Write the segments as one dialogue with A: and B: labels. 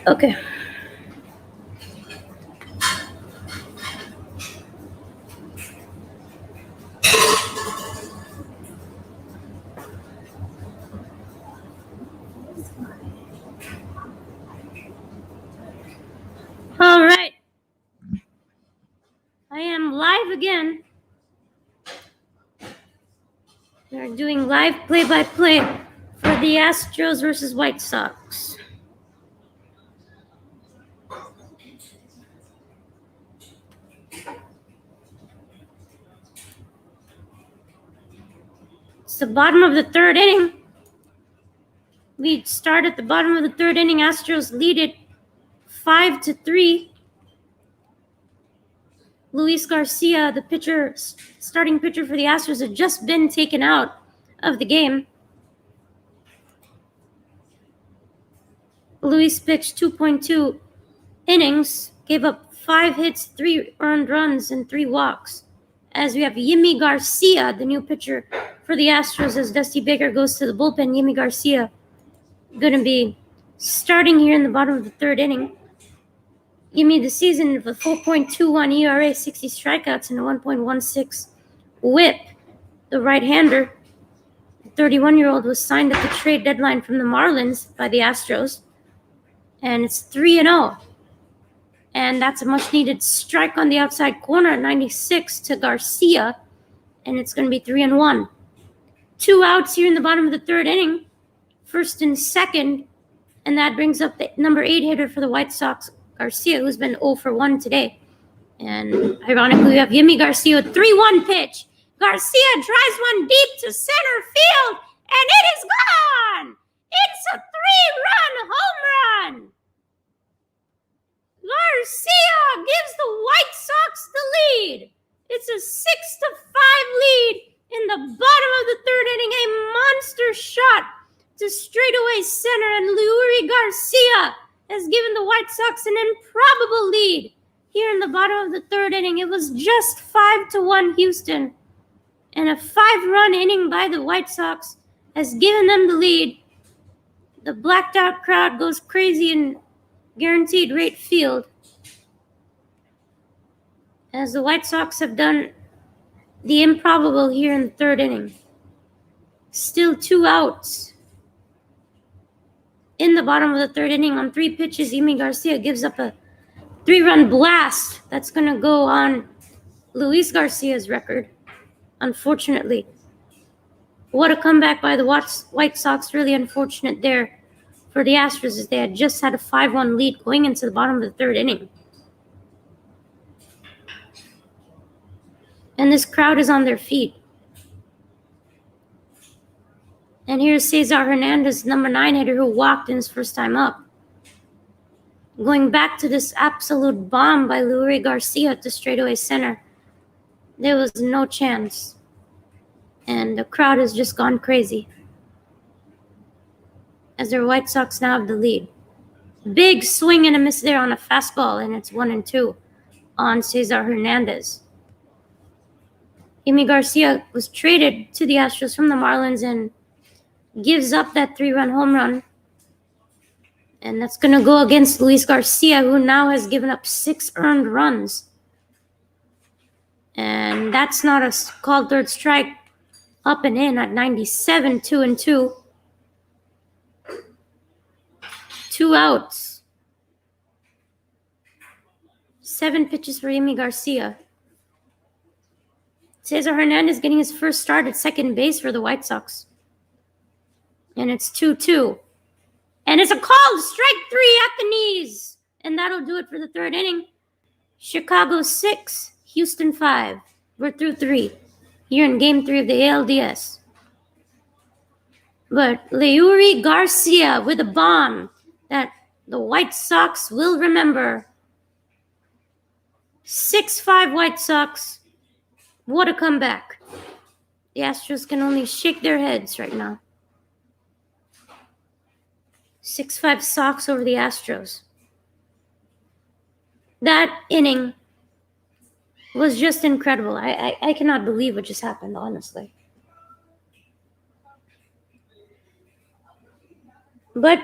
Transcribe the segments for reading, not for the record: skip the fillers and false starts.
A: Okay. All right. I am live again. We're doing live play-by-play for the Astros versus White Sox. It's the bottom of the third inning. We start at the bottom of the third inning. Astros lead it 5-3. Luis Garcia, the starting pitcher for the Astros, had just been taken out of the game. Luis pitched 2.2 innings, gave up 5 hits, 3 earned runs, and 3 walks. As we have Yimi Garcia, the new pitcher for the Astros, as Dusty Baker goes to the bullpen. Yimi Garcia going to be starting here in the bottom of the third inning. Yimi the season with a 4.21 ERA, 60 strikeouts, and a 1.16 whip. The right-hander, the 31-year-old, was signed at the trade deadline from the Marlins by the Astros. And it's 3-0. And that's a much-needed strike on the outside corner at 96 to Garcia. And it's going to be 3-1. 2 outs here in the bottom of the third inning. First and second. And that brings up the number 8 hitter for the White Sox, Garcia, who's been 0 for 1 today. And ironically, we have Yimi Garcia with 3-1 pitch. Garcia drives one deep to center field. And it is gone! It's a 3-run home run! Garcia gives the White Sox the lead. It's a 6-5 lead in the bottom of the third inning. A monster shot to straightaway center, and Leury Garcia has given the White Sox an improbable lead here in the bottom of the third inning. It was just 5-1 Houston, and a 5-run inning by the White Sox has given them the lead. The blacked out crowd goes crazy in Guaranteed Rate Field, as the White Sox have done the improbable here in the third inning. Still 2 outs in the bottom of the third inning. On 3 pitches, Yimi Garcia gives up a 3-run blast that's going to go on Luis Garcia's record, unfortunately. What a comeback by the White Sox. Really unfortunate there for the Astros, as they had just had a 5-1 lead going into the bottom of the third inning. And this crowd is on their feet. And here's Cesar Hernandez, number 9 hitter, who walked in his first time up. Going back to this absolute bomb by Leury Garcia to straightaway center. There was no chance. And the crowd has just gone crazy, as their White Sox now have the lead. Big swing and a miss there on a fastball, and it's 1-2 on Cesar Hernandez. Yimi Garcia was traded to the Astros from the Marlins and gives up that 3-run home run. And that's going to go against Luis Garcia, who now has given up 6 earned runs. And that's not a called third strike. Up and in at 97, 2-2. 2 outs. 7 pitches for Yimi Garcia. Cesar Hernandez getting his first start at second base for the White Sox. And it's 2-2. And it's a called strike 3 at the knees. And that'll do it for the third inning. Chicago 6, Houston 5. We're through 3 here in Game 3 of the ALDS. But Leury Garcia with a bomb that the White Sox will remember. 6-5 White Sox. What a comeback. The Astros can only shake their heads right now. 6-5 Sox over the Astros. That inning was just incredible. I cannot believe what just happened, honestly. But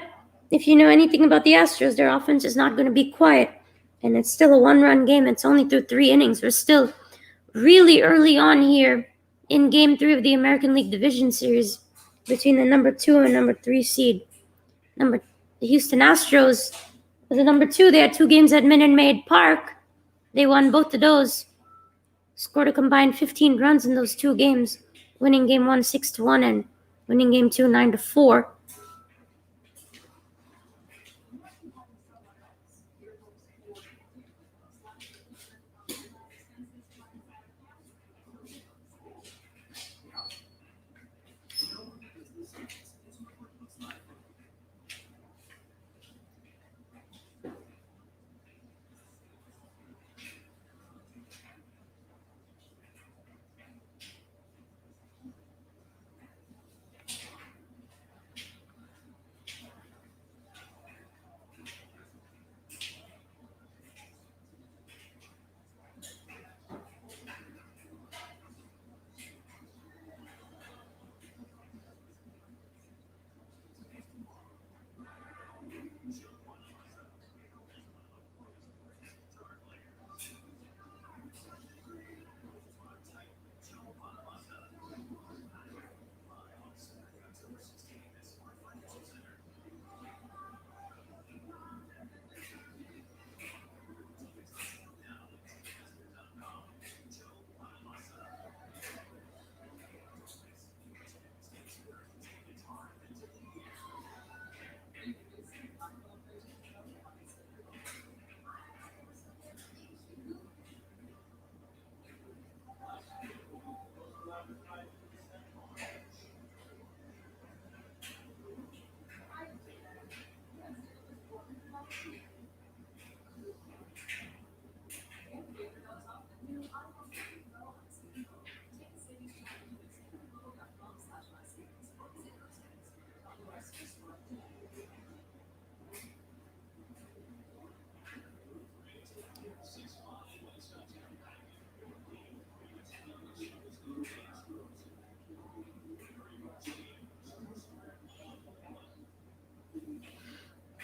A: if you know anything about the Astros, their offense is not going to be quiet. And it's still a one-run game. It's only through 3 innings. We're still really early on here in Game 3 of the American League Division Series between the number 2 and number 3 seed. The Houston Astros was the number 2. They had 2 games at Minute Maid Park. They won both of those. Scored a combined 15 runs in those 2 games, winning Game 1 6-1 and winning Game 2 9-4.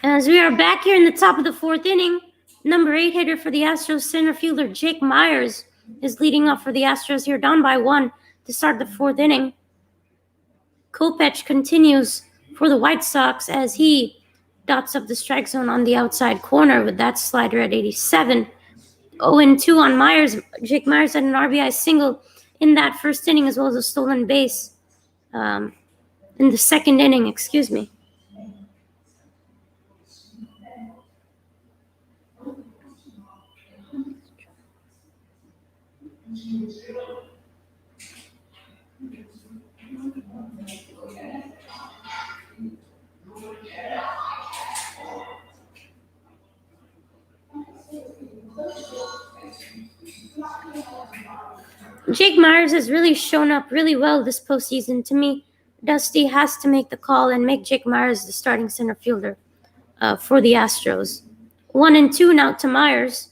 A: As we are back here in the top of the 4th inning, number 8 hitter for the Astros, center fielder Jake Myers, is leading off for the Astros here, down by 1 to start the 4th inning. Kopech continues for the White Sox as he dots up the strike zone on the outside corner with that slider at 87. 0-2 on Myers. Jake Myers had an RBI single in that first inning as well as a stolen base in the second inning, excuse me. Jake Myers has really shown up really well this postseason. To me, Dusty has to make the call and make Jake Myers the starting center fielder for the Astros. 1-2 now to Myers.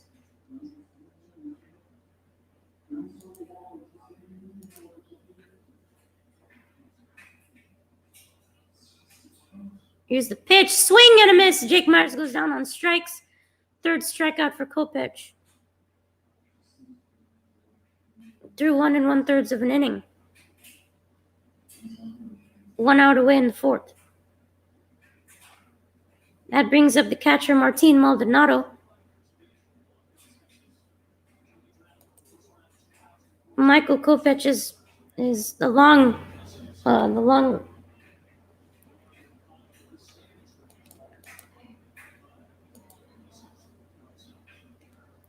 A: Here's the pitch. Swing and a miss. Jake Myers goes down on strikes. 3rd strikeout for Kopech. Through 1 1/3 of an inning. 1 out away in the 4th. That brings up the catcher Martin Maldonado. Michael Kopech is the long.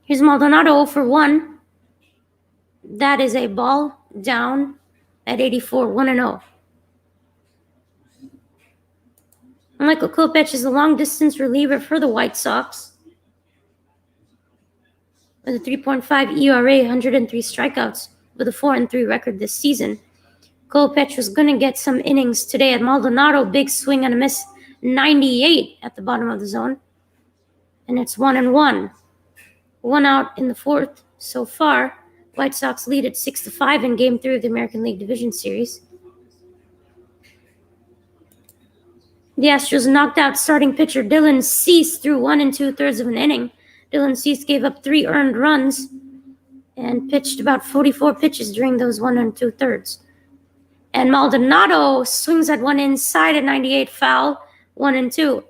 A: Here's Maldonado 0 for 1. That is a ball down at 84, 1-0. Michael Kopech is a long-distance reliever for the White Sox with a 3.5 ERA, 103 strikeouts, with a 4-3 record this season. Kopech was going to get some innings today at Maldonado. Big swing and a miss, 98 at the bottom of the zone. And it's 1-1. 1 out in the 4th so far. White Sox lead at 6-5 in Game 3 of the American League Division Series. The Astros knocked out starting pitcher Dylan Cease through 1 2/3 of an inning. Dylan Cease gave up 3 earned runs and pitched about 44 pitches during those 1 2/3. And Maldonado swings at one inside at 98 foul, 1 2.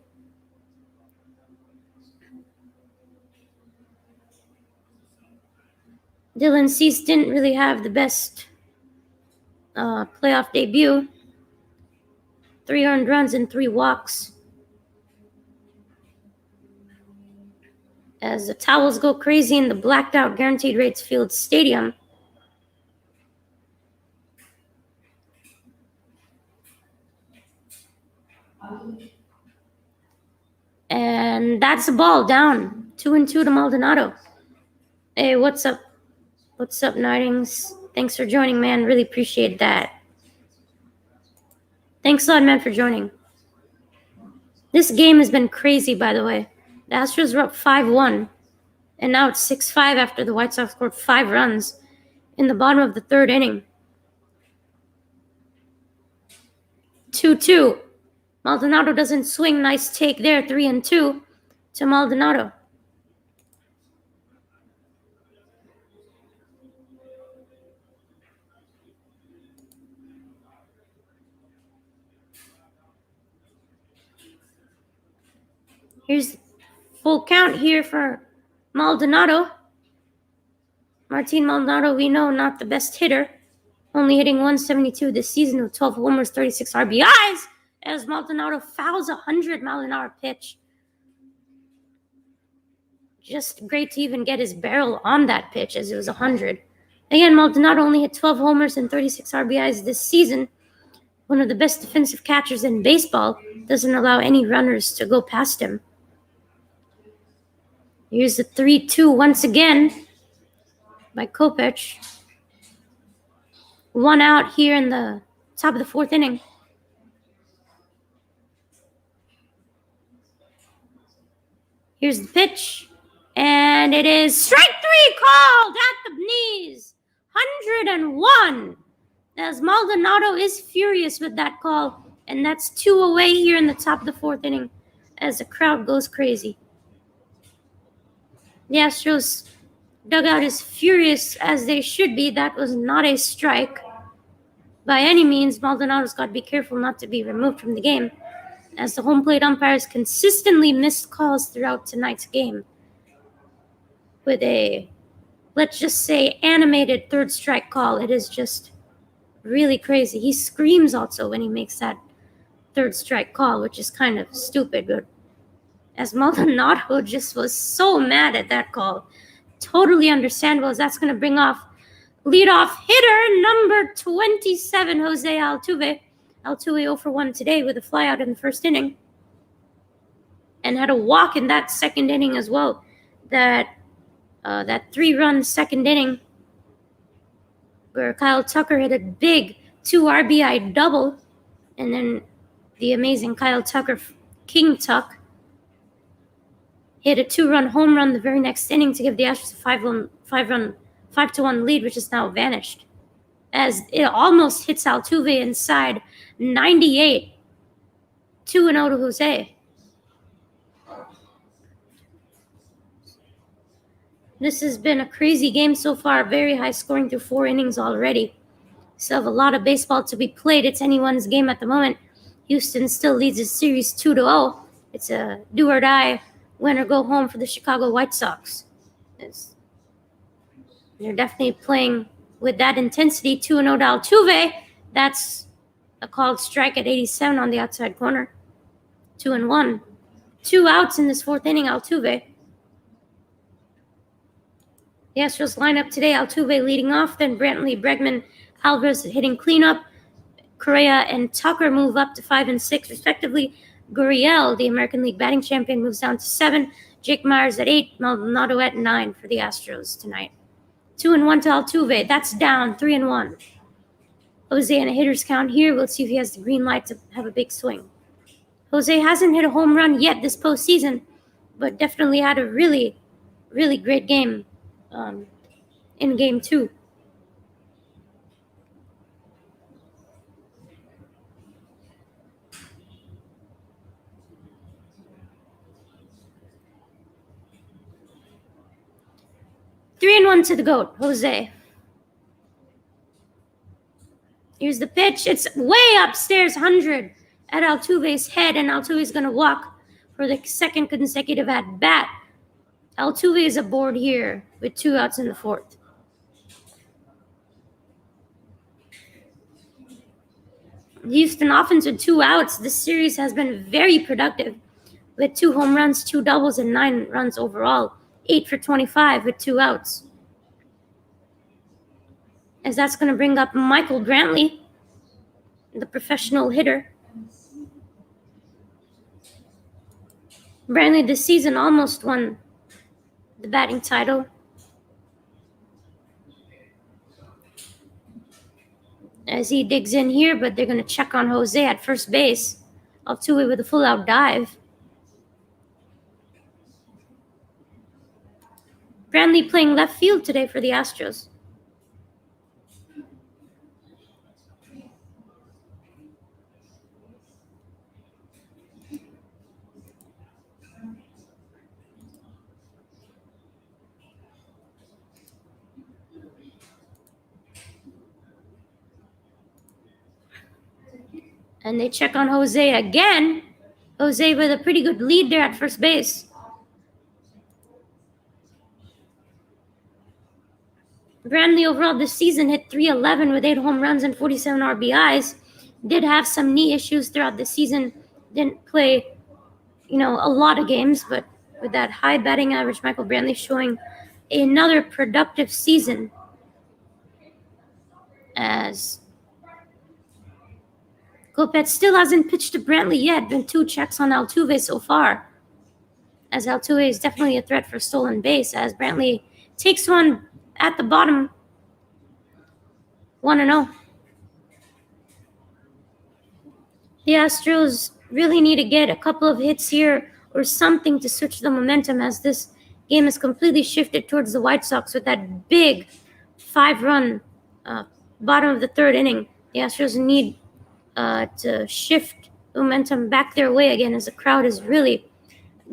A: Dylan Cease didn't really have the best playoff debut. 3 earned runs and 3 walks. As the towels go crazy in the blacked out Guaranteed Rates Field Stadium. And that's the ball down. 2 2 to Maldonado. Hey, what's up? What's up, Nightings? Thanks for joining, man. Really appreciate that. Thanks a lot, man, for joining. This game has been crazy, by the way. The Astros were up 5-1, and now it's 6-5 after the White Sox scored 5 runs in the bottom of the 3rd inning. 2-2. Maldonado doesn't swing. Nice take there. 3-2 to Maldonado. Here's full count here for Maldonado. Martin Maldonado, we know, not the best hitter. Only hitting 172 this season with 12 homers, 36 RBIs. As Maldonado fouls a 100-mile-an-hour pitch. Just great to even get his barrel on that pitch as it was 100. Again, Maldonado only hit 12 homers and 36 RBIs this season. One of the best defensive catchers in baseball. Doesn't allow any runners to go past him. Here's the 3-2 once again by Kopech. 1 out here in the top of the 4th inning. Here's the pitch. And it is strike 3 called at the knees. 101. As Maldonado is furious with that call. And that's 2 away here in the top of the 4th inning as the crowd goes crazy. The Astros dugout is furious as they should be. That was not a strike. By any means, Maldonado's got to be careful not to be removed from the game, as the home plate umpires consistently missed calls throughout tonight's game. With a, let's just say, animated 3rd strike call, it is just really crazy. He screams also when he makes that 3rd strike call, which is kind of stupid, but as Maldonado just was so mad at that call. Totally understandable, as that's going to bring off leadoff hitter number 27, Jose Altuve. Altuve 0 for 1 today with a flyout in the 1st inning. And had a walk in that 2nd inning as well. That 3-run 2nd inning where Kyle Tucker hit a big 2 RBI double. And then the amazing Kyle Tucker, King Tuck, hit a 2-run home run the very next inning to give the Astros a 5-1 lead, which has now vanished. As it almost hits Altuve inside 98. 2-0 to Jose. This has been a crazy game so far. Very high scoring through 4 innings already. Still have a lot of baseball to be played. It's anyone's game at the moment. Houston still leads the series 2-0. It's a do or die, win or go home for the Chicago White Sox. They're definitely playing with that intensity. 2-0 to Altuve. That's a called strike at 87 on the outside corner. 2-1. 2 outs in this 4th inning, Altuve. The Astros lineup today, Altuve leading off, then Brantley, Bregman, Alvarez hitting cleanup. Correa and Tucker move up to 5 and 6, respectively. Gurriel, the American League batting champion, moves down to 7. Jake Myers at 8. Maldonado at 9 for the Astros tonight. 2-1 to Altuve. That's down. 3-1. Jose in a hitter's count here. We'll see if he has the green light to have a big swing. Jose hasn't hit a home run yet this postseason, but definitely had a really, really great game in Game 2. 2-1 to the GOAT, Jose. Here's the pitch. It's way upstairs, 100 at Altuve's head, and Altuve's going to walk for the second consecutive at-bat. Altuve is aboard here with 2 outs in the 4th. The Houston offense with 2 outs. This series has been very productive with 2 home runs, 2 doubles, and 9 runs overall. 8 for 25 with 2 outs. As that's going to bring up Michael Brantley, the professional hitter. Brantley this season almost won the batting title. As he digs in here, but they're going to check on Jose at first base. Altuve with a full-out dive. Brantley playing left field today for the Astros. And they check on Jose again. Jose with a pretty good lead there at first base. Brantley overall this season hit .311 with 8 home runs and 47 RBIs. Did have some knee issues throughout the season. Didn't play, a lot of games, but with that high batting average, Michael Brantley showing another productive season. As Kopech still hasn't pitched to Brantley yet. Been 2 checks on Altuve so far. As Altuve is definitely a threat for stolen base. As Brantley takes one at the bottom. 1-0. The Astros really need to get a couple of hits here or something to switch the momentum, as this game has completely shifted towards the White Sox with that big 5-run bottom of the 3rd inning. The Astros need to shift momentum back their way again, as the crowd is really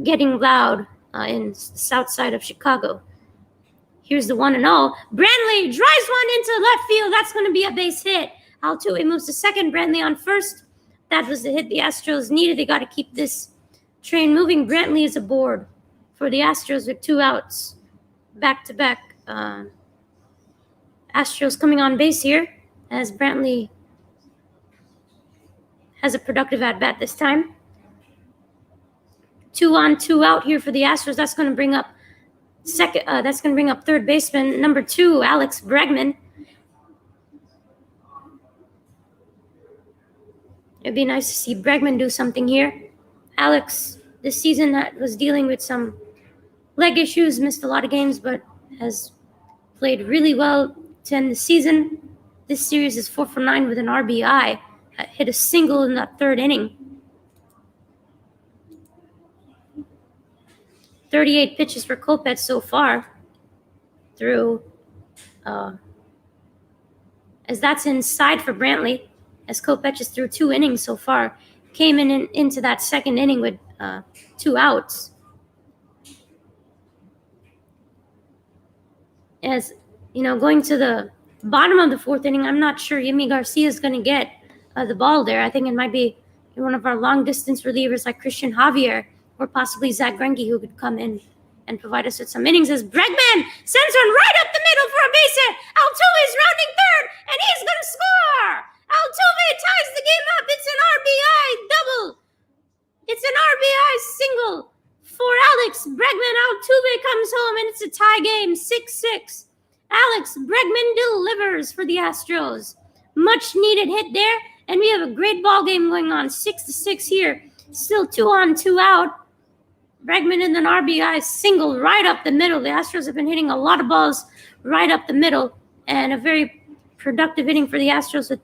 A: getting loud in the south side of Chicago. Here's the 1-0. Brantley drives one into left field. That's going to be a base hit. Altuve moves to second. Brantley on first. That was the hit the Astros needed. They got to keep this train moving. Brantley is aboard for the Astros with 2 outs. Back-to-back Astros coming on base here, as Brantley has a productive at-bat this time. 2 on, 2 out here for the Astros. That's going to bring up third baseman number 2, Alex Bregman. It'd be nice to see Bregman do something here. Alex this season was dealing with some leg issues, missed a lot of games, but has played really well to end the season. This series is 4 for 9 with an RBI. Hit a single in that 3rd inning. 38 pitches for Kopech so far through, as that's inside for Brantley, as Kopech is through 2 innings so far. Came into that 2nd inning with 2 outs. As, going to the bottom of the 4th inning, I'm not sure Yimi Garcia is going to get the ball there. I think it might be one of our long-distance relievers like Christian Javier or possibly Zach Greinke, who could come in and provide us with some innings, as Bregman sends one right up the middle for a base hit. Altuve is rounding 3rd, and he's going to score. Altuve ties the game up. It's an RBI double. It's an RBI single for Alex Bregman. Altuve comes home, and it's a tie game, 6-6. Alex Bregman delivers for the Astros. Much needed hit there, and we have a great ball game going on, 6-6 here. Still 2 on, 2 out. Bregman in an RBI single right up the middle. The Astros have been hitting a lot of balls right up the middle, and a very productive inning for the Astros with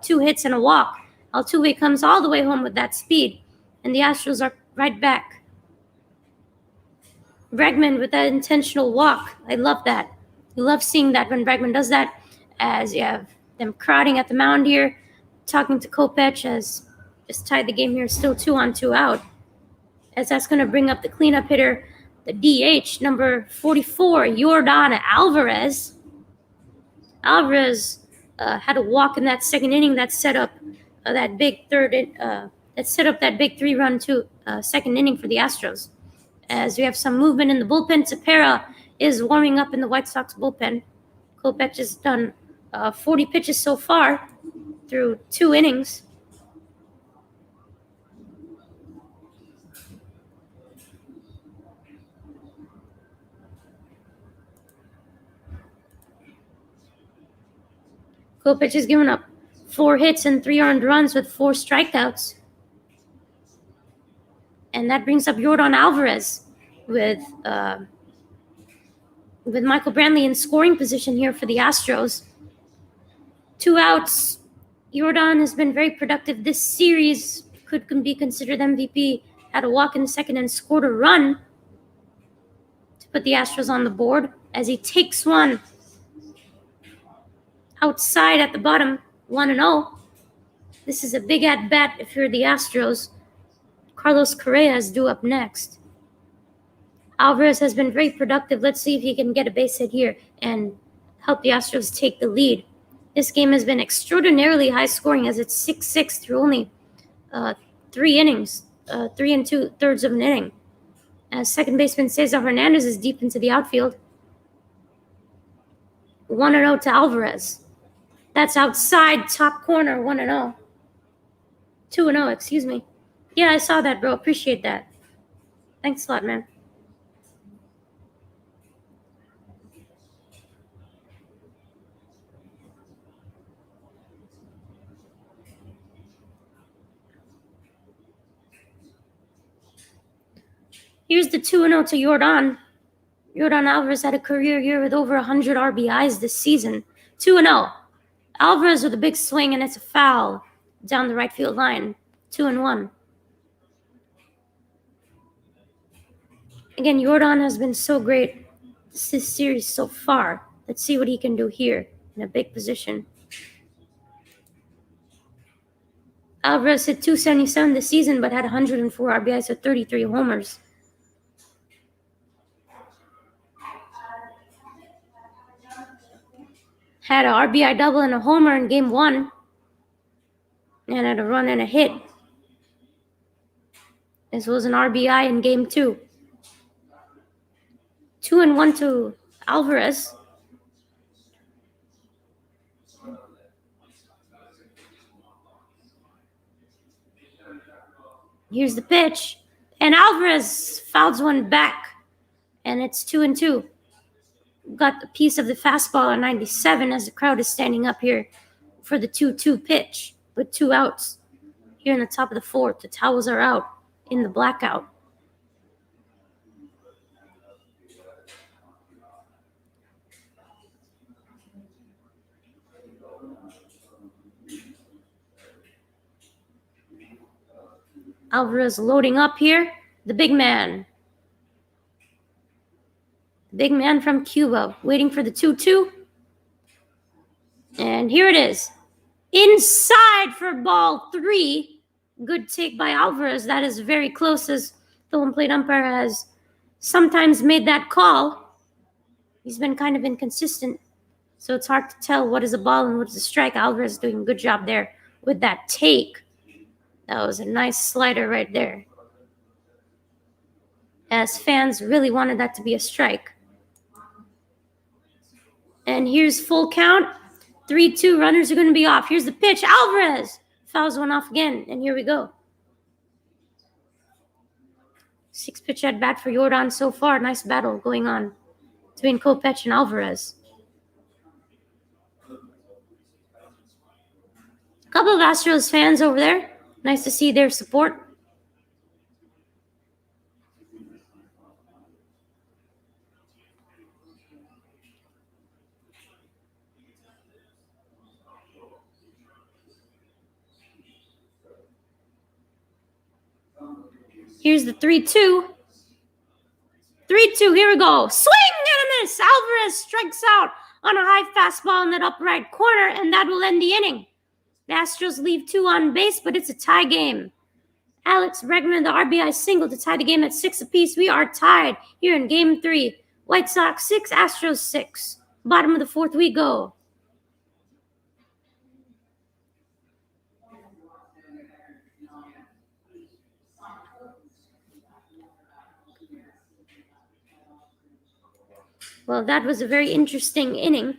A: 2 hits and a walk. Altuve comes all the way home with that speed, and the Astros are right back. Bregman with that intentional walk. I love that. You love seeing that when Bregman does that, as you have them crowding at the mound here, talking to Kopech, as just tied the game here, still 2 on, 2 out. As that's going to bring up the cleanup hitter, the DH, number 44, Yordan Alvarez. Alvarez had a walk in that second inning that set up that big that big 3-run second inning for the Astros. As we have some movement in the bullpen, Tepera is warming up in the White Sox bullpen. Kopech has done 40 pitches so far through 2 innings. Kopech has given up 4 hits and 3 earned runs with 4 strikeouts. And that brings up Yordan Alvarez with Michael Brantley in scoring position here for the Astros. 2 outs. Yordan has been very productive this series. Could be considered MVP. Had a walk in the second and scored a run to put the Astros on the board as he takes one outside at the bottom, 1-0. This is a big at-bat if you're the Astros. Carlos Correa is due up next. Alvarez has been very productive. Let's see if he can get a base hit here and help the Astros take the lead. This game has been extraordinarily high scoring as it's 6-6 through only 3 innings, 3 2/3 of an inning. As second baseman Cesar Hernandez is deep into the outfield. 1-0 to Alvarez. That's outside, top corner, 1-0. 2-0, excuse me. Yeah, I saw that, bro. Appreciate that. Thanks a lot, man. Here's the 2-0 to Yordan. Yordan Alvarez had a career year with over 100 RBIs this season. 2-0. Alvarez with a big swing, and it's a foul down the right field line. 2-1. Again, Yordan has been so great this series so far. Let's see what he can do here in a big position. Alvarez hit .277 this season, but had 104 RBIs with 33 homers. Had an RBI double and a homer in Game 1. And had a run and a hit. This was an RBI in Game 2. 2-1 to Alvarez. Here's the pitch. And Alvarez fouls one back. And it's 2-2. Got a piece of the fastball at 97 as the crowd is standing up here for the 2-2 pitch with 2 outs. Here in the top of the 4th, the towels are out in the blackout. Alvarez loading up here. The big man. The big man from Cuba waiting for the 2-2. And here it is. Inside for ball 3. Good take by Alvarez. That is very close as the home plate umpire has sometimes made that call. He's been kind of inconsistent. So it's hard to tell what is a ball and what is a strike. Alvarez is doing a good job there with that take. That was a nice slider right there. As fans really wanted that to be a strike. And here's full count. 3-2, runners are going to be off. Here's the pitch. Alvarez fouls one off again. And here we go. 6-pitch at bat for Yordan so far. Nice battle going on between Kopech and Alvarez. A couple of Astros fans over there. Nice to see their support. Here's the 3-2. 3-2, here we go. Swing and a miss. Alvarez strikes out on a high fastball in that upright corner, and that will end the inning. The Astros leave 2 on base, but it's a tie game Alex Bregman, the RBI single to tie the game at 6 apiece. We are tied here in Game 3. White Sox 6, Astros 6. Bottom of the fourth we go. Well, that was a very interesting inning.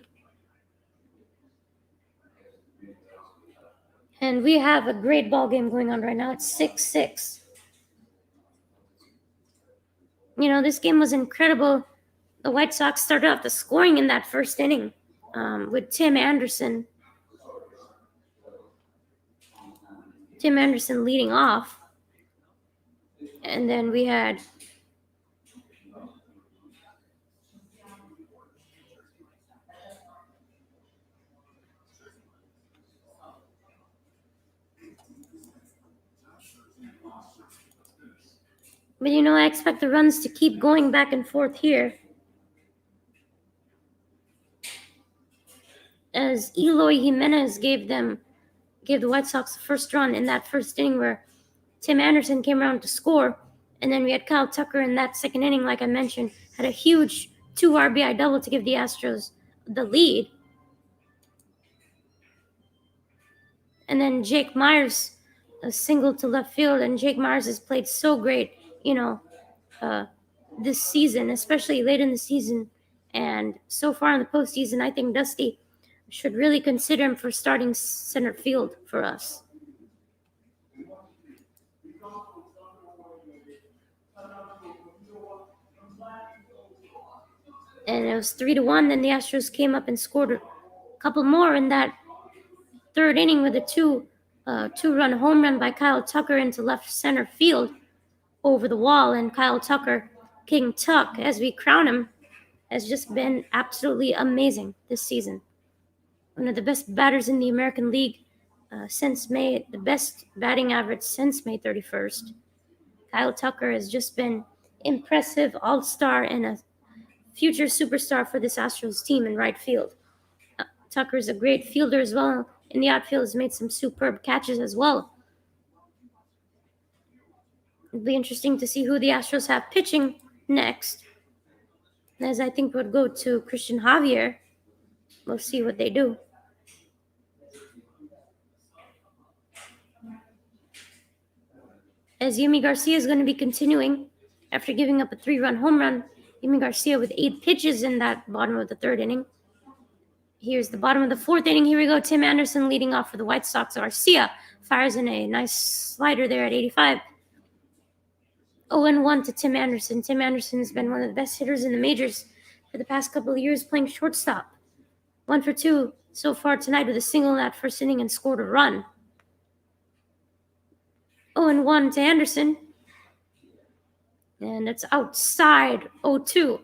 A: And we have a great ball game going on right now. It's 6-6. This game was incredible. The White Sox started off the scoring in that first inning with Tim Anderson. Tim Anderson leading off. And then we had But I expect the runs to keep going back and forth here. As Eloy Jimenez gave the White Sox the first run in that first inning where Tim Anderson came around to score. And then we had Kyle Tucker in that second inning, like I mentioned, had a huge 2 RBI double to give the Astros the lead. And then Jake Myers, a single to left field. And Jake Myers has played so great, this season, especially late in the season. And so far in the postseason, I think Dusty should really consider him for starting center field for us. And it was 3-1. Then the Astros came up and scored a couple more in that third inning with a two-run home run by Kyle Tucker into left center field over the wall. And Kyle Tucker, King Tuck, as we crown him, has just been absolutely amazing this season. One of the best batters in the American League since May, the best batting average since May 31st. Kyle Tucker has just been impressive, all-star, and a future superstar for this Astros team in right field. Tucker is a great fielder as well. In the outfield, has made some superb catches as well. It'll be interesting to see who the Astros have pitching next, as I think would go to Christian Javier. We'll see what they do. As Yimi Garcia is going to be continuing after giving up a 3-run home run. Yimi Garcia with 8 pitches in that bottom of the third inning. Here's the bottom of the fourth inning. Here we go. Tim Anderson leading off for the White Sox. Garcia fires in a nice slider there at 85. 0-1 to Tim Anderson. Tim Anderson has been one of the best hitters in the majors for the past couple of years, playing shortstop. 1 for 2 so far tonight with a single in that first inning and scored a run. 0-1 to Anderson. And it's outside 0-2.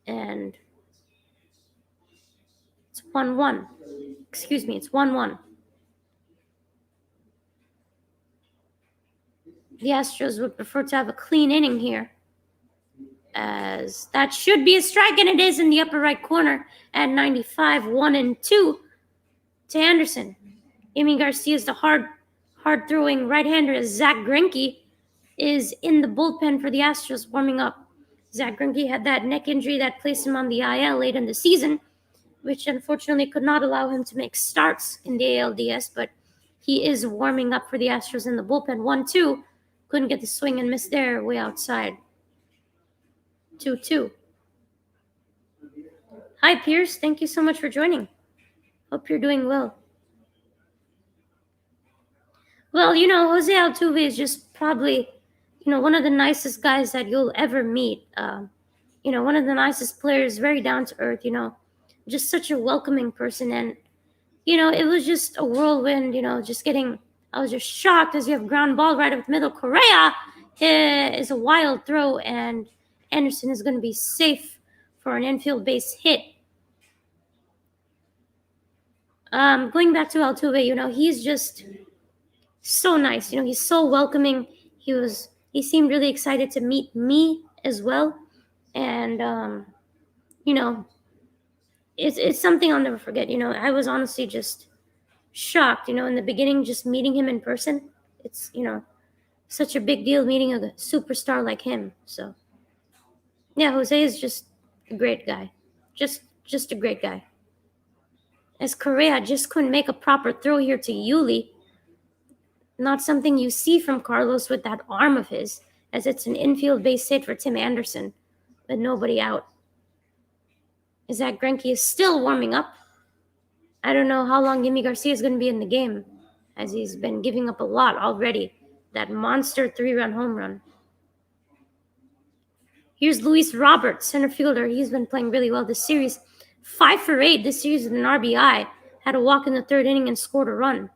A: And it's 1-1. Excuse me, it's 1-1. The Astros would prefer to have a clean inning here, as that should be a strike, and it is in the upper right corner at 95, 1-2 to Anderson. Yimi Garcia is the hard-throwing right-hander, as Zach Greinke is in the bullpen for the Astros warming up. Zach Greinke had that neck injury that placed him on the IL late in the season, which unfortunately could not allow him to make starts in the ALDS, but he is warming up for the Astros in the bullpen. 1-2. Couldn't get the swing and miss there, way outside. 2-2. Hi, Pierce. Thank you so much for joining. Hope you're doing well. Well, Jose Altuve is just probably, one of the nicest guys that you'll ever meet. One of the nicest players, very down to earth, just such a welcoming person. And, it was just a whirlwind, I was just shocked as you have ground ball right up the middle. Correa is a wild throw, and Anderson is going to be safe for an infield base hit. Going back to Altuve, he's just so nice. He's so welcoming. He seemed really excited to meet me as well. And, it's something I'll never forget. I was honestly just shocked, in the beginning, just meeting him in person. It's, such a big deal meeting a superstar like him. So, yeah, Jose is just a great guy. Just a great guy. As Correa just couldn't make a proper throw here to Yuli. Not something you see from Carlos with that arm of his, as it's an infield base hit for Tim Anderson, with nobody out. Is that Greinke is still warming up. I don't know how long Yimi Garcia is going to be in the game, as he's been giving up a lot already. That monster 3-run home run. Here's Luis Robert, center fielder. He's been playing really well this series. 5 for 8 this series with an RBI. Had a walk in the third inning and scored a run.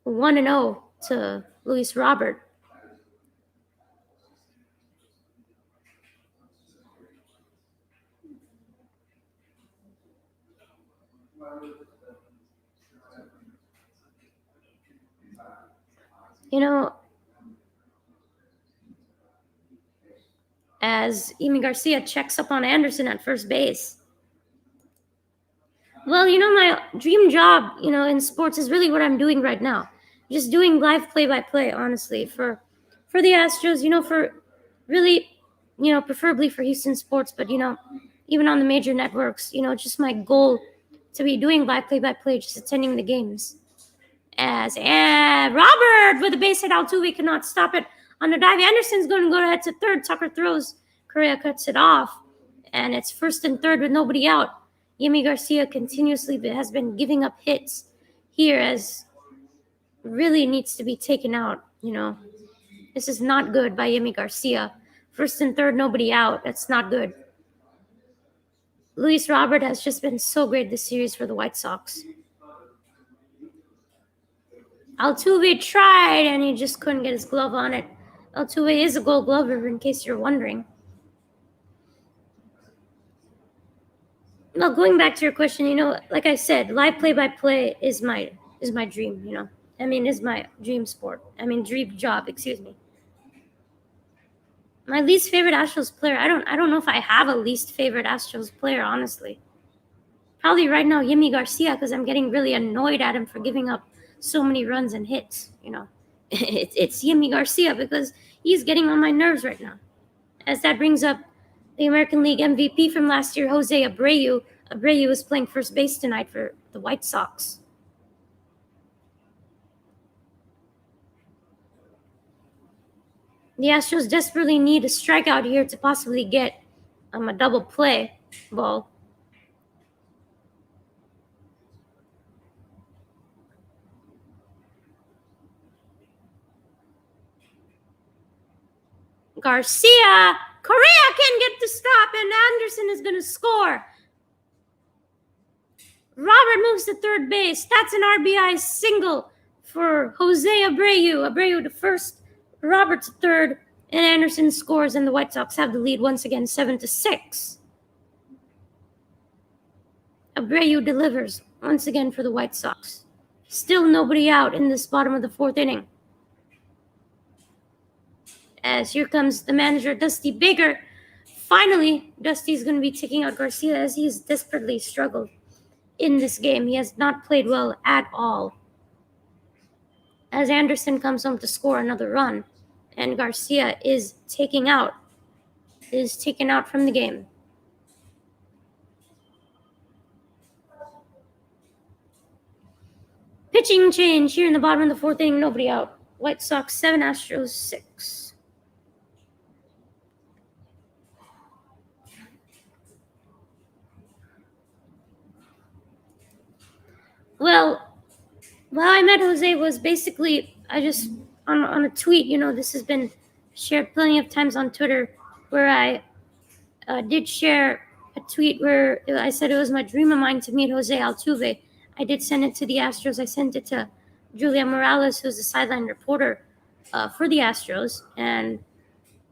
A: 1-0 to Luis Robert. As Yimi Garcia checks up on Anderson at first base. Well, my dream job, in sports is really what I'm doing right now. Just doing live play-by-play, honestly, for the Astros, for really, preferably for Houston sports, but, even on the major networks, it's just my goal to be doing live play-by-play, just attending the games. As Robert with a base hit, Altuve cannot stop it. On the dive, Anderson's going to go ahead to third. Tucker throws. Correa cuts it off. And it's first and third with nobody out. Yimi Garcia continuously has been giving up hits here, as really needs to be taken out. This is not good by Yimi Garcia. First and third, nobody out. That's not good. Luis Robert has just been so great this series for the White Sox. Altuve tried, and he just couldn't get his glove on it. Altuve is a Gold Glover, in case you're wondering. Well, going back to your question, like I said, live play-by-play is my dream. Is my dream sport. Dream job. Excuse me. My least favorite Astros player. I don't know if I have a least favorite Astros player, honestly. Probably right now, Yimi Garcia, because I'm getting really annoyed at him for giving up so many runs and hits. It's Yimi Garcia because he's getting on my nerves right now. As that brings up the American League MVP from last year, Jose Abreu. Abreu is playing first base tonight for the White Sox. The Astros desperately need a strikeout here to possibly get a double play ball. Garcia, Correa can get the stop, and Anderson is going to score. Robert moves to third base. That's an RBI single for Jose Abreu. Abreu to first, Robert to third, and Anderson scores, and the White Sox have the lead once again, 7-6. Abreu delivers once again for the White Sox. Still nobody out in this bottom of the fourth inning. As here comes the manager, Dusty Baker. Finally, Dusty's going to be taking out Garcia, as he's desperately struggled in this game. He has not played well at all. As Anderson comes home to score another run, and Garcia is taken out from the game. Pitching change here in the bottom of the fourth inning, nobody out. White Sox 7, Astros 6. Well, how I met Jose was basically, I just, on a tweet, this has been shared plenty of times on Twitter, where I did share a tweet where I said it was my dream of mine to meet Jose Altuve. I did send it to the Astros. I sent it to Julia Morales, who's the sideline reporter for the Astros, and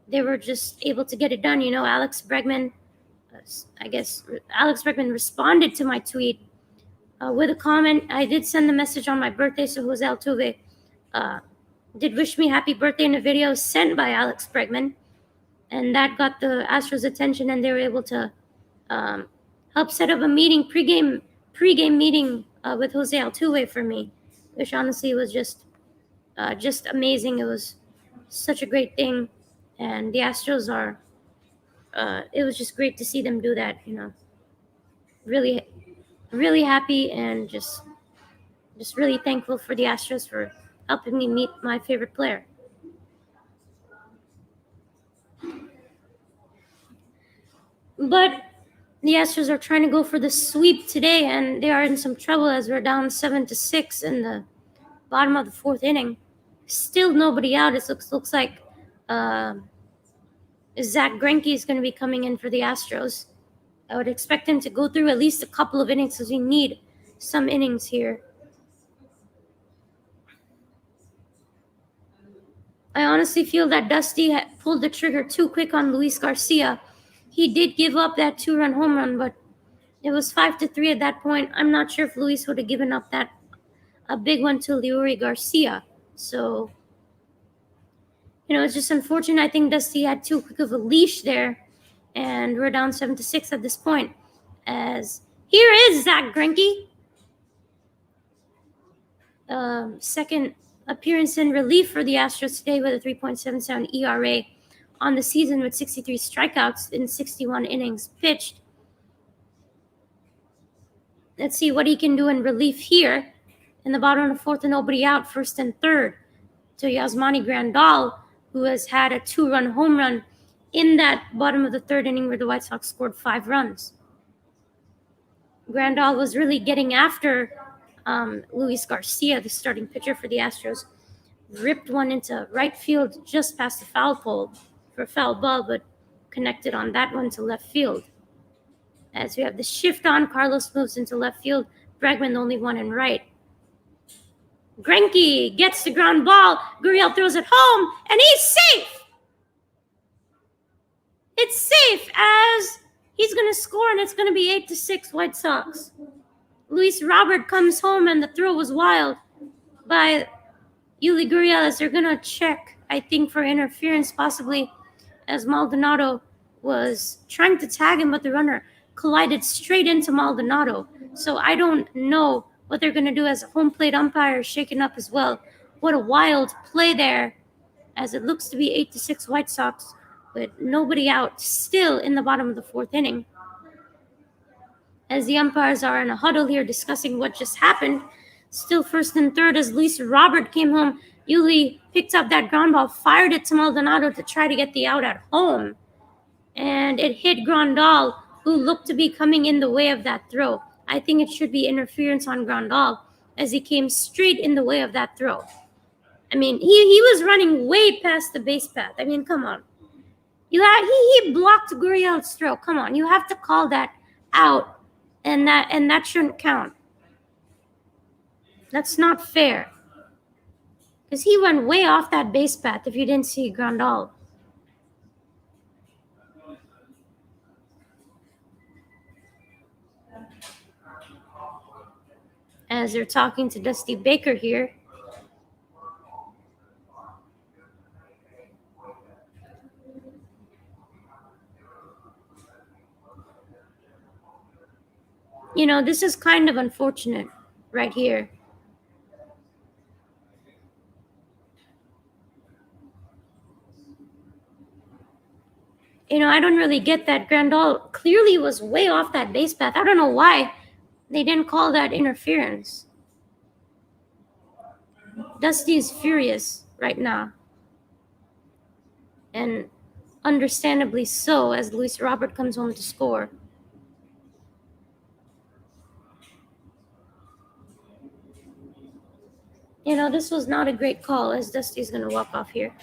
A: they were just able to get it done. Alex Bregman responded to my tweet with a comment. I did send the message on my birthday, so Jose Altuve did wish me happy birthday in a video sent by Alex Bregman, and that got the Astros' attention, and they were able to help set up a meeting, pregame meeting with Jose Altuve for me, which honestly was just amazing. It was such a great thing, and the Astros are. It was just great to see them do that. Really, really happy and just really thankful for the Astros for helping me meet my favorite player. But the Astros are trying to go for the sweep today, and they are in some trouble as we're down 7-6 in the bottom of the fourth inning. Still nobody out. It looks like Zach Greinke is going to be coming in for the Astros. I would expect him to go through at least a couple of innings because we need some innings here. I honestly feel that Dusty pulled the trigger too quick on Luis Garcia. He did give up that 2-run home run, but it was 5-3 at that point. I'm not sure if Luis would have given up a big one to Leury Garcia. So, it's just unfortunate. I think Dusty had too quick of a leash there, and we're down 7-6 at this point. As here is Zach Greinke. Second appearance in relief for the Astros today with a 3.77 ERA on the season with 63 strikeouts in 61 innings pitched. Let's see what he can do in relief here. In the bottom of the fourth and nobody out, first and third to Yasmani Grandal, who has had a 2-run home run in that bottom of the third inning where the White Sox scored 5 runs. Grandal was really getting after Luis Garcia, the starting pitcher for the Astros. Ripped one into right field just past the foul pole for a foul ball, but connected on that one to left field. As we have the shift on, Carlos moves into left field. Bregman the only one in right. Greinke gets the ground ball. Gurriel throws it home, and he's safe. It's safe as he's going to score, and it's going to be 8-6 White Sox. Luis Robert comes home, and the throw was wild by Yuli Gurriel as they're going to check, I think, for interference possibly, as Maldonado was trying to tag him, but the runner collided straight into Maldonado. So I don't know what they're going to do as a home plate umpire shaken up as well. What a wild play there, as it looks to be 8-6 White Sox with nobody out, still in the bottom of the fourth inning. As the umpires are in a huddle here discussing what just happened, still first and third as Luis Robert came home. Yuli picked up that ground ball, fired it to Maldonado to try to get the out at home. And it hit Grandal, who looked to be coming in the way of that throw. I think it should be interference on Grandal as he came straight in the way of that throw. I mean, he was running way past the base path. I mean, come on. He blocked Gurriel's throw. Come on, you have to call that out, and that shouldn't count. That's not fair. Because he went way off that base path if you didn't see Grandal. As they're talking to Dusty Baker here. This is kind of unfortunate right here. I don't really get that. Grandal clearly was way off that base path. I don't know why they didn't call that interference. Dusty is furious right now. And understandably so, as Luis Robert comes home to score. This was not a great call, as Dusty's going to walk off here.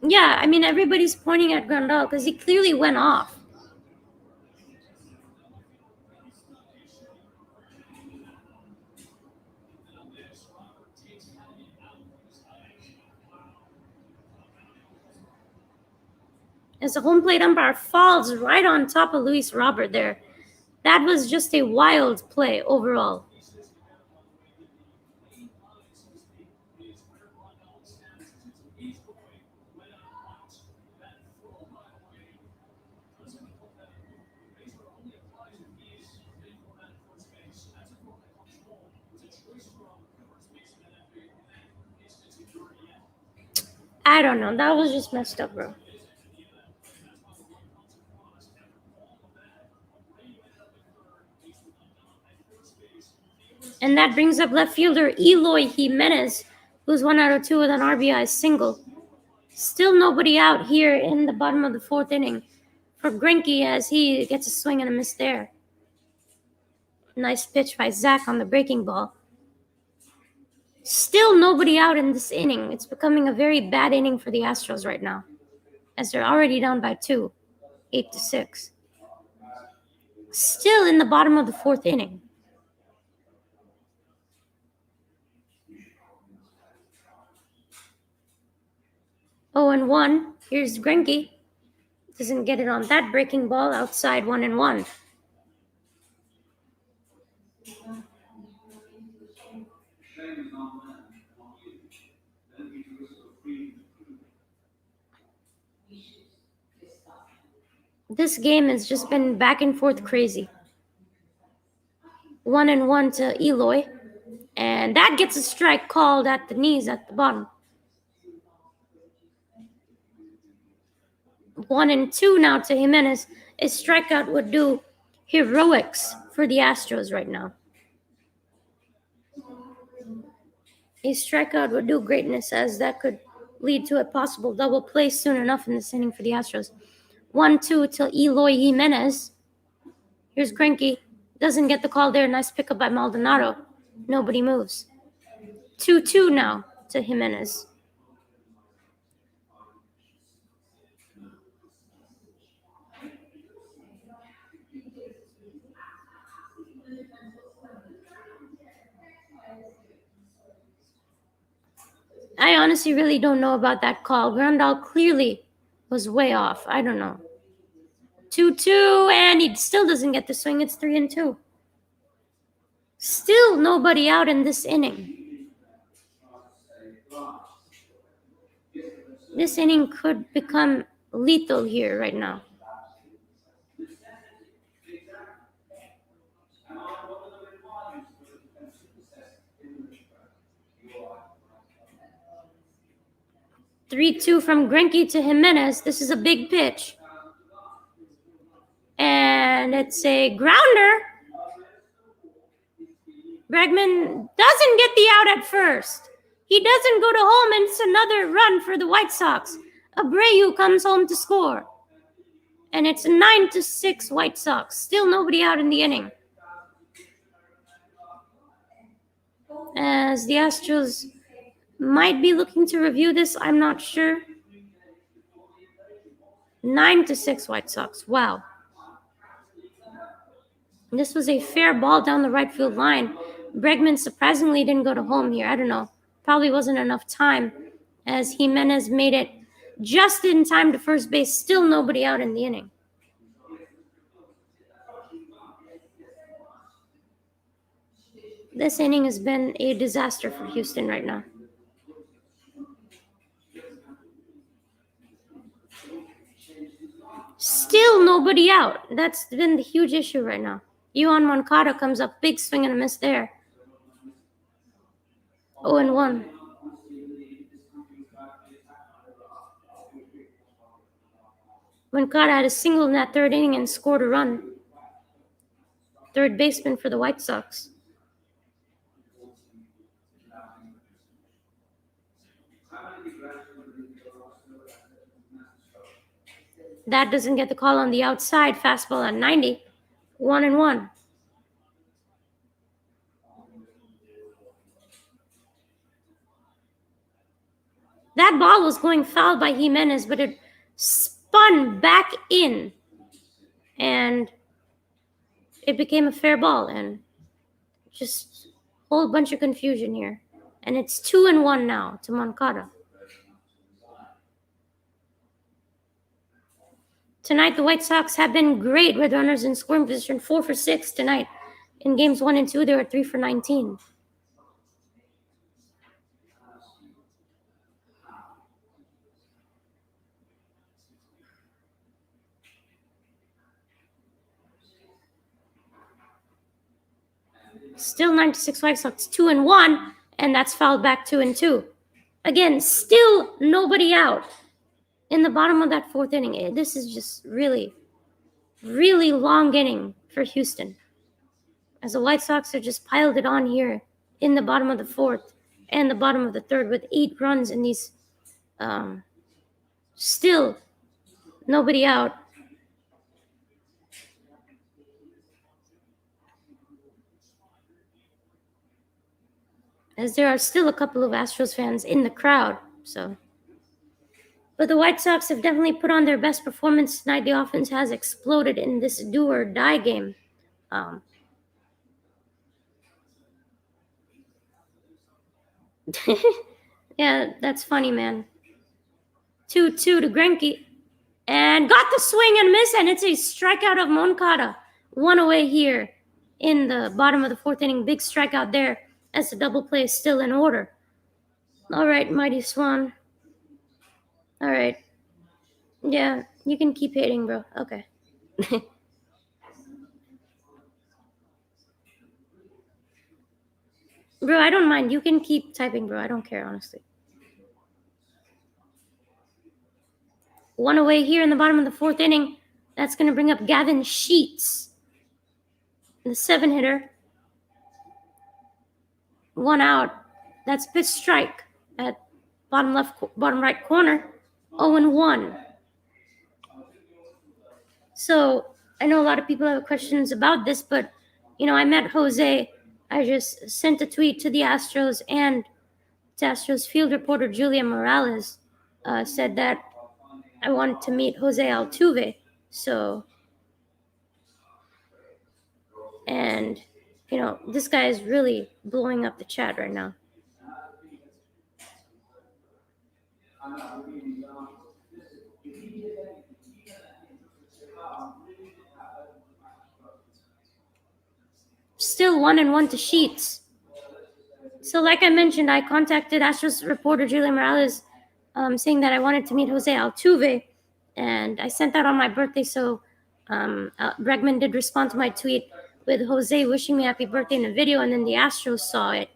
A: Yeah, I mean, everybody's pointing at Grandal because he clearly went off. As the home plate umpire falls right on top of Luis Robert there. That was just a wild play overall. I don't know. That was just messed up, bro. And that brings up left fielder Eloy Jimenez, who's 1 out of 2 with an RBI single. Still nobody out here in the bottom of the 4th inning for Greinke as he gets a swing and a miss there. Nice pitch by Zach on the breaking ball. Still nobody out in this inning. It's becoming a very bad inning for the Astros right now, as they're already down by 2, 8-6. Still in the bottom of the 4th inning. Oh, and 1. Here's Greinke. Doesn't get it on that breaking ball. Outside, 1-1. This game has just been back and forth crazy. 1-1 to Eloy. And that gets a strike called at the knees at the bottom. 1-2 now to Jimenez. A strikeout would do heroics for the Astros right now. A strikeout would do greatness, as that could lead to a possible double play soon enough in this inning for the Astros. 1-2 to Eloy Jimenez. Here's Greinke. Doesn't get the call there. Nice pickup by Maldonado. Nobody moves. 2-2 now to Jimenez. I honestly really don't know about that call. Grandal clearly was way off. I don't know. 2-2, and he still doesn't get the swing. It's 3-2. Still nobody out in this inning. This inning could become lethal here right now. Three-two from Greinke to Jimenez. This is a big pitch. And it's a grounder. Bregman doesn't get the out at first. He doesn't go to home, and it's another run for the White Sox. Abreu comes home to score. And it's 9-6 White Sox. Still nobody out in the inning. As the Astros might be looking to review this, I'm not sure. 9-6 White Sox. Wow. This was a fair ball down the right field line. Bregman surprisingly didn't go to home here. I don't know. Probably wasn't enough time, as Jimenez made it just in time to first base. Still nobody out in the inning. This inning has been a disaster for Houston right now. Still nobody out. That's been the huge issue right now. Yohan Moncada comes up, big swing and a miss there. 0-1. Moncada had a single in that 3rd inning and scored a run. Third baseman for the White Sox. That doesn't get the call on the outside. Fastball at 90. 1-1. That ball was going foul by Jimenez, but it spun back in. And it became a fair ball. And just a whole bunch of confusion here. And it's 2-1 now to Moncada. Tonight, the White Sox have been great with runners in scoring position. 4 for 6 tonight. In games 1 and 2, they were 3 for 19. Still 9-6 White Sox, 2-1, and that's fouled back 2-2. Again, still nobody out in the bottom of that fourth inning. This is just really, really long inning for Houston, as the White Sox have just piled it on here in the bottom of the fourth and the bottom of the third with 8 runs in these. Still nobody out. As there are still a couple of Astros fans in the crowd, so. But the White Sox have definitely put on their best performance tonight. The offense has exploded in this do or die game. Yeah, that's funny, man. 2-2 to Greinke. And got the swing and miss, and it's a strikeout of Moncada. 1 away here in the bottom of the fourth inning. Big strikeout there as the double play is still in order. All right, Mighty Swan. All right. Yeah, you can keep hitting, bro. Okay. Bro, I don't mind. You can keep typing, bro. I don't care, honestly. 1 away here in the bottom of the fourth inning. That's going to bring up Gavin Sheets, the 7-hitter. 1 out. That's pitch strike at bottom left, bottom right corner. 0-1. So I know a lot of people have questions about this, but I met Jose. I just sent a tweet to the Astros, and to Astros field reporter Julia Morales said that I wanted to meet Jose Altuve. So, and this guy is really blowing up the chat right now. Still 1-1 to Sheets. So, like I mentioned, I contacted Astros reporter Julia Morales, saying that I wanted to meet Jose Altuve, and I sent that on my birthday. So, Bregman did respond to my tweet with Jose wishing me happy birthday in a video, and then the Astros saw it,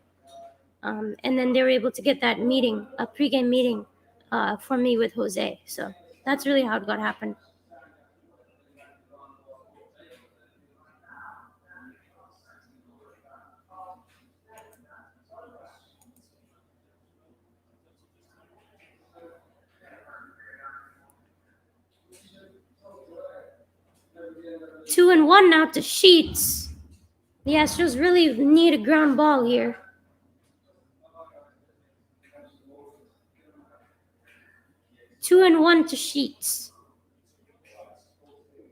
A: and then they were able to get that meeting, a pregame meeting, for me with Jose. So that's really how it got happened. Two and one now to Sheets. The Astros really need a ground ball here. 2-1 to Sheets.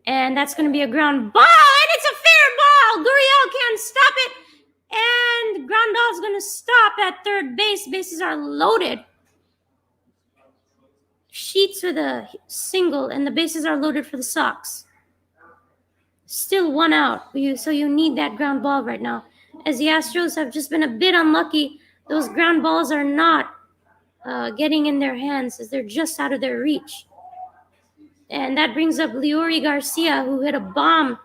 A: And that's going to be a ground ball, and it's a fair ball. Gurriel can't stop it, and Grandal's going to stop at third base. Bases are loaded. Sheets with a single, and the bases are loaded for the Sox. Still 1 out, so you need that ground ball right now. As the Astros have just been a bit unlucky, those ground balls are not getting in their hands as they're just out of their reach. And that brings up Leury Garcia, who hit a bomb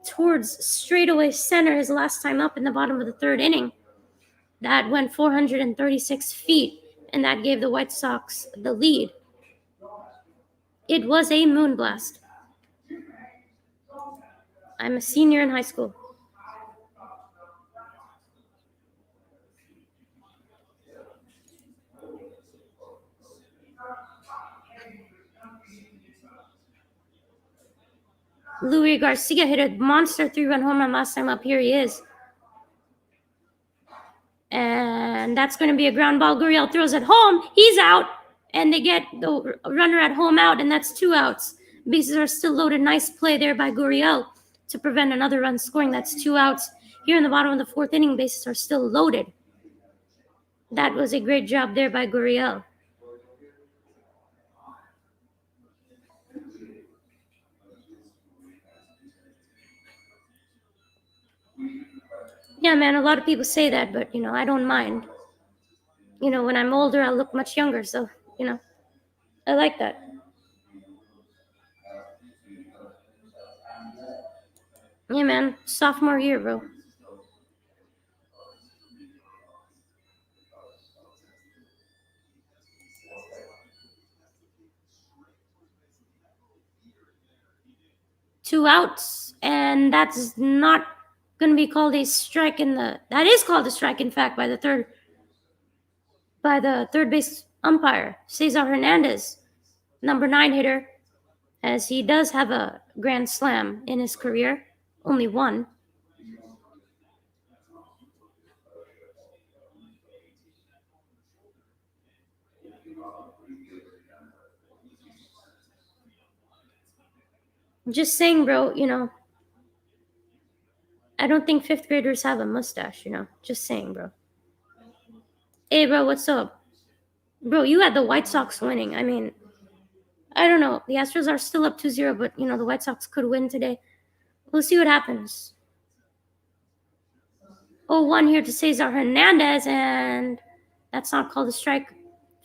A: towards straightaway center his last time up in the bottom of the third inning. That went 436 feet, and that gave the White Sox the lead. It was a moonblast. I'm a senior in high school. Leury Garcia hit a monster 3-run home run last time up. Here he is. And that's going to be a ground ball. Gurriel throws it home. He's out. And they get the runner at home out, and that's 2 outs. Bases are still loaded. Nice play there by Gurriel to prevent another run scoring. That's 2 outs. Here in the bottom of the fourth inning, bases are still loaded. That was a great job there by Gurriel. Yeah, man, a lot of people say that, but, I don't mind. When I'm older, I'll look much younger, so, I like that. Yeah, man, sophomore year, bro. 2 outs, and that's not going to be called a strike that is called a strike, in fact, by the third base umpire, Cesar Hernandez, number 9 hitter, as he does have a grand slam in his career, only one. Just saying, bro, I don't think 5th graders have a mustache, just saying, bro. Hey, bro, what's up? Bro, you had the White Sox winning. I mean, I don't know. The Astros are still up 2-0, but, the White Sox could win today. We'll see what happens. 0-1 here to Cesar Hernandez, and that's not called a strike.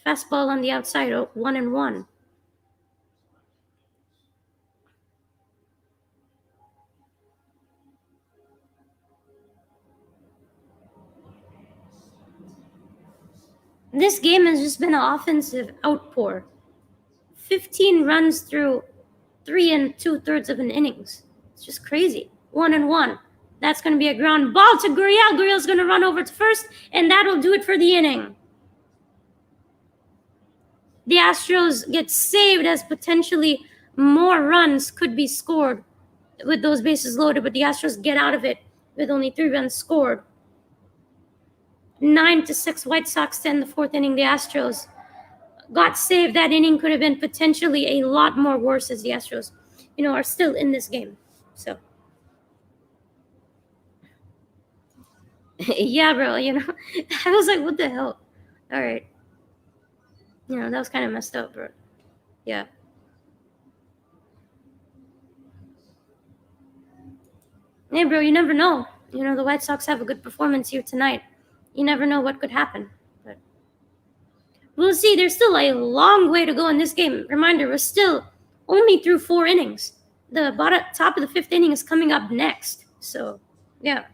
A: Fastball on the outside, 1-1. This game has just been an offensive outpour. 15 runs through 3 2/3 of an innings. It's just crazy. 1-1. That's going to be a ground ball to Gurriel. Gurriel's going to run over to first, and that'll do it for the inning. The Astros get saved as potentially more runs could be scored with those bases loaded, but the Astros get out of it with only 3 runs scored. 9-6 White Sox to end the 4th inning. The Astros got saved. That inning could have been potentially a lot more worse, as the Astros, are still in this game. So, yeah, bro, I was like, what the hell? All right. That was kind of messed up, bro. Yeah. Hey, bro, you never know. The White Sox have a good performance here tonight. You never know what could happen. But we'll see. There's still a long way to go in this game. Reminder, we're still only through 4 innings. The top of the 5th inning is coming up next. So, yeah.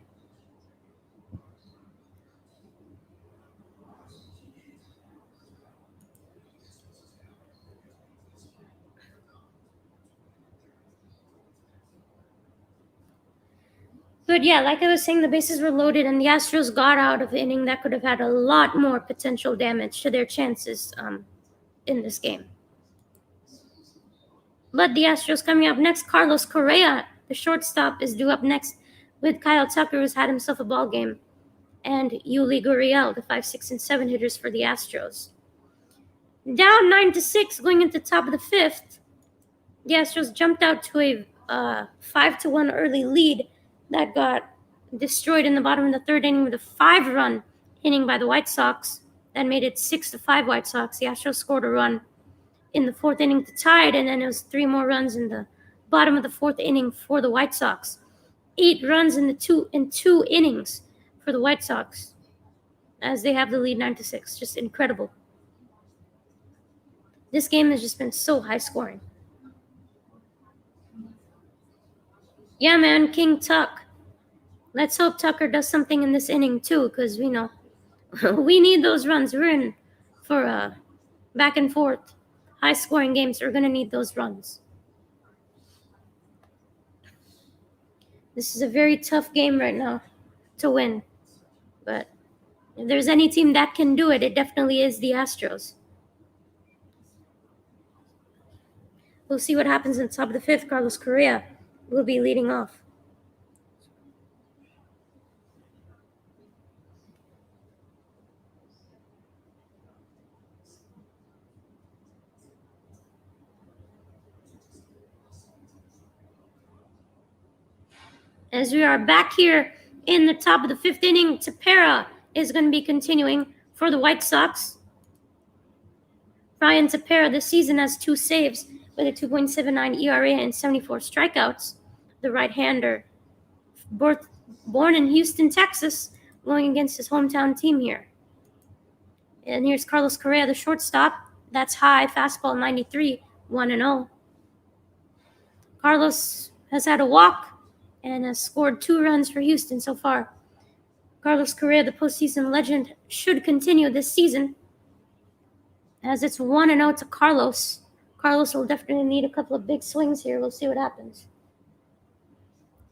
A: But yeah, like I was saying, the bases were loaded, and the Astros got out of the inning that could have had a lot more potential damage to their chances in this game. But the Astros coming up next, Carlos Correa, the shortstop, is due up next with Kyle Tucker, who's had himself a ball game, and Yuli Gurriel, the 5, 6, and 7 hitters for the Astros. Down 9-6 going into top of the 5th, the Astros jumped out to a 5-1 early lead that got destroyed in the bottom of the 3rd inning with a 5-run inning by the White Sox. That made it 6-5 White Sox. The Astros scored a run in the 4th inning to tie it, and then it was 3 more runs in the bottom of the 4th inning for the White Sox. 8 runs in 2 innings for the White Sox as they have the lead 9-6. Just incredible. This game has just been so high scoring. Yeah, man, King Tuck. Let's hope Tucker does something in this inning too, because we know we need those runs. We're in for back and forth, high scoring games. We're going to need those runs. This is a very tough game right now to win. But if there's any team that can do it, it definitely is the Astros. We'll see what happens in top of the 5th. Carlos Correa will be leading off. As we are back here in the top of the 5th inning, Tepera is going to be continuing for the White Sox. Ryan Tepera this season has 2 saves with a 2.79 ERA and 74 strikeouts. The right-hander, born in Houston, Texas, going against his hometown team here. And here's Carlos Correa, the shortstop. That's high, fastball 93, 1-0. Carlos has had a walk and has scored 2 runs for Houston so far. Carlos Correa, the postseason legend, should continue this season, as it's 1-0 to Carlos. Carlos will definitely need a couple of big swings here. We'll see what happens.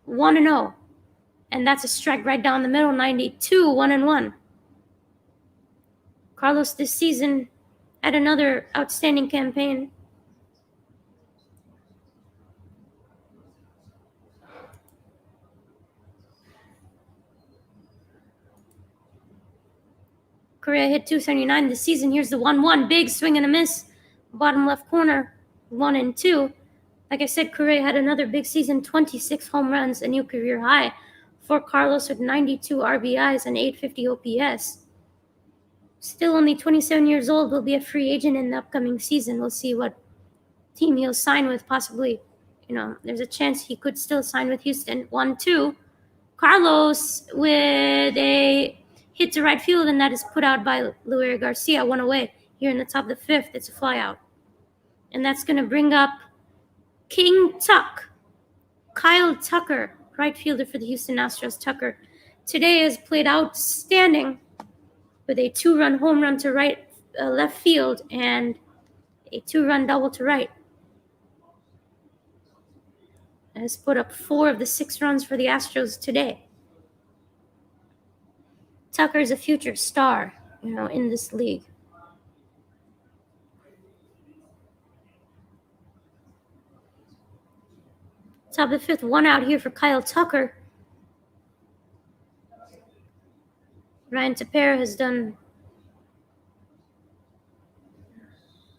A: 1-0. And that's a strike right down the middle, 92, 1-1. Carlos this season had another outstanding campaign. Correa hit 279 this season. Here's the 1-1. Big swing and a miss. Bottom left corner, 1-2. Like I said, Correa had another big season, 26 home runs, a new career high for Carlos with 92 RBIs and 850 OPS. Still only 27 years old, will be a free agent in the upcoming season. We'll see what team he'll sign with, possibly. There's a chance he could still sign with Houston. 1-2. Carlos with a hit to right field, and that is put out by Luis Garcia, one away. Here in the top of the fifth, it's a fly out. And that's going to bring up King Tuck, Kyle Tucker, right fielder for the Houston Astros. Tucker today has played outstanding with a 2-run home run to left field and a 2-run double to right. Has put up 4 of the 6 runs for the Astros today. Tucker is a future star, in this league. Top of the fifth, 1 out here for Kyle Tucker. Ryan Tepera has done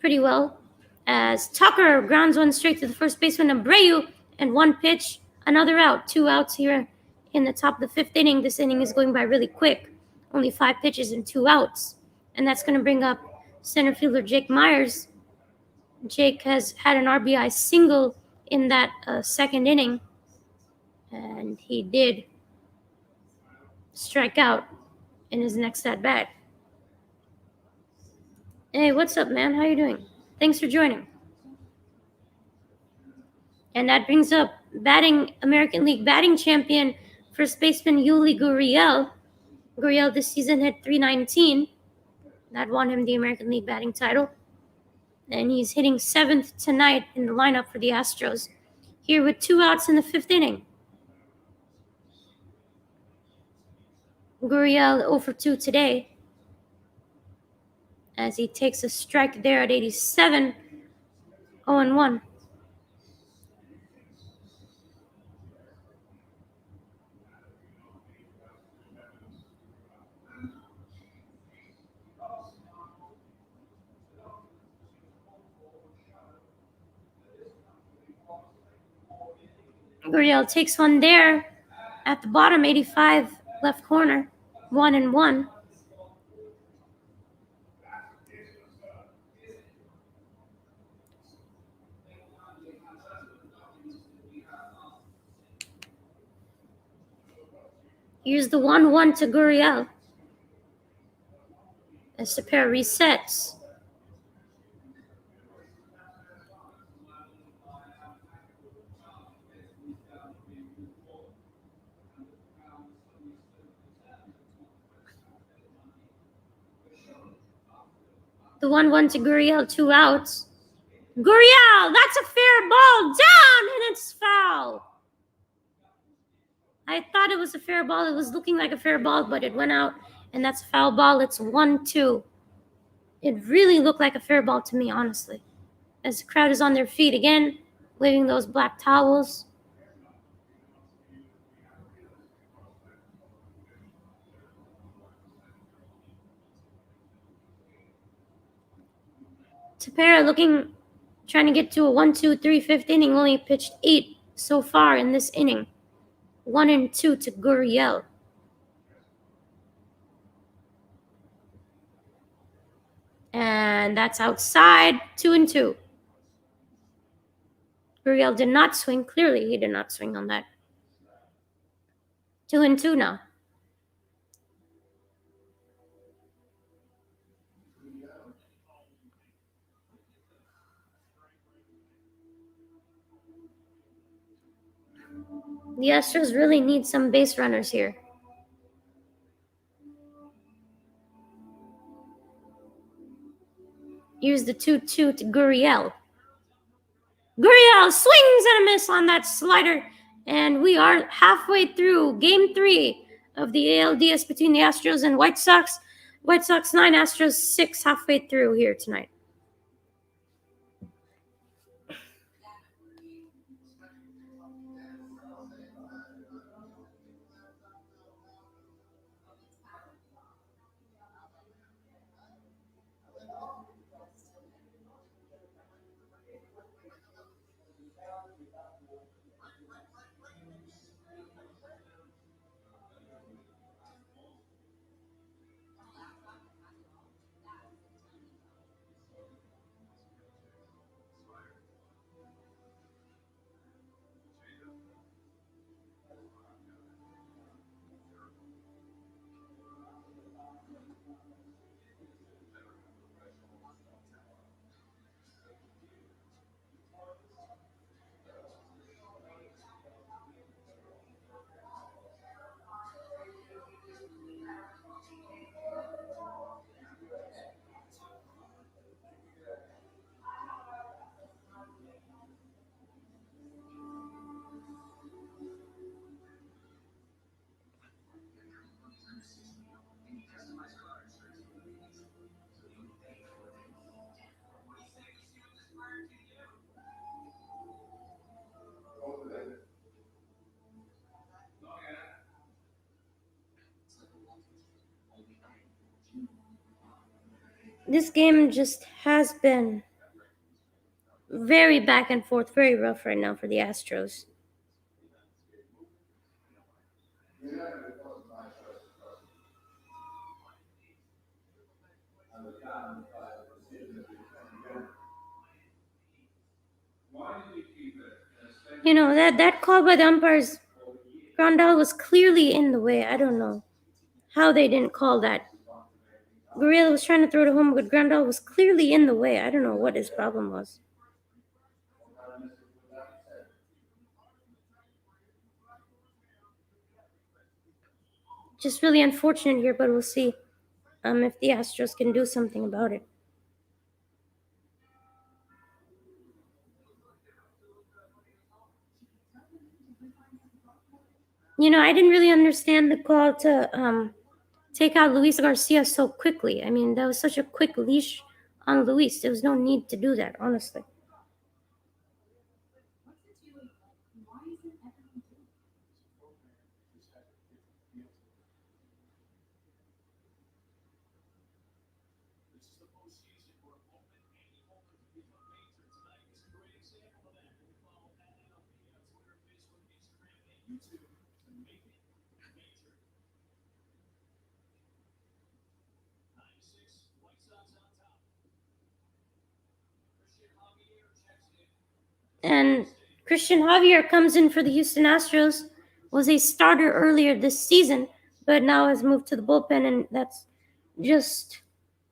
A: pretty well as Tucker grounds one straight to the first baseman, Abreu, and 1 pitch, another out. 2 outs here in the top of the fifth inning. This inning is going by really quick. Only 5 pitches and 2 outs. And that's going to bring up center fielder Jake Myers. Jake has had an RBI single in that second inning. And he did strike out in his next at-bat. Hey, what's up, man? How you doing? Thanks for joining. And that brings up American League batting champion, first baseman Yuli Gurriel. Gurriel this season hit .319. That won him the American League batting title. And he's hitting 7th tonight in the lineup for the Astros. Here with 2 outs in the 5th inning. Gurriel 0 for 2 today, as he takes a strike there at 87, 0-1. Gurriel takes one there at the bottom, 85 left corner, 1-1. Here's the 1-1 to Gurriel as Tepera resets. The 1-1 to Gurriel, 2 outs. Gurriel, that's a fair ball, down, and it's foul. I thought it was a fair ball. It was looking like a fair ball, but it went out, and that's a foul ball. It's 1-2. It really looked like a fair ball to me, honestly. As the crowd is on their feet again, waving those black towels. Tepera trying to get to a 1-2-3 fifth inning, only pitched 8 so far in this inning. 1-2 to Gurriel. And that's outside, 2-2. Gurriel did not swing. Clearly, he did not swing on that. 2-2 now. The Astros really need some base runners here. Here's the 2-2 to Gurriel. Gurriel swings and a miss on that slider And we are halfway through Game 3 of the ALDS between the Astros and White Sox. White Sox 9, Astros 6, halfway through here tonight. This game just has been very back and forth, very rough right now for the Astros. You know, that call by the umpires, Grandal was clearly in the way. I don't know how they didn't call that. Gurriel was trying to throw to home, but Grandal was clearly in the way. I don't know what his problem was. Just really unfortunate here, but we'll see if the Astros can do something about it. You know, I didn't really understand the call to take out Luis Garcia so quickly. I mean, that was such a quick leash on Luis. There was no need to do that, honestly. And Christian Javier comes in for the Houston Astros, was a starter earlier this season, but now has moved to the bullpen, and that's just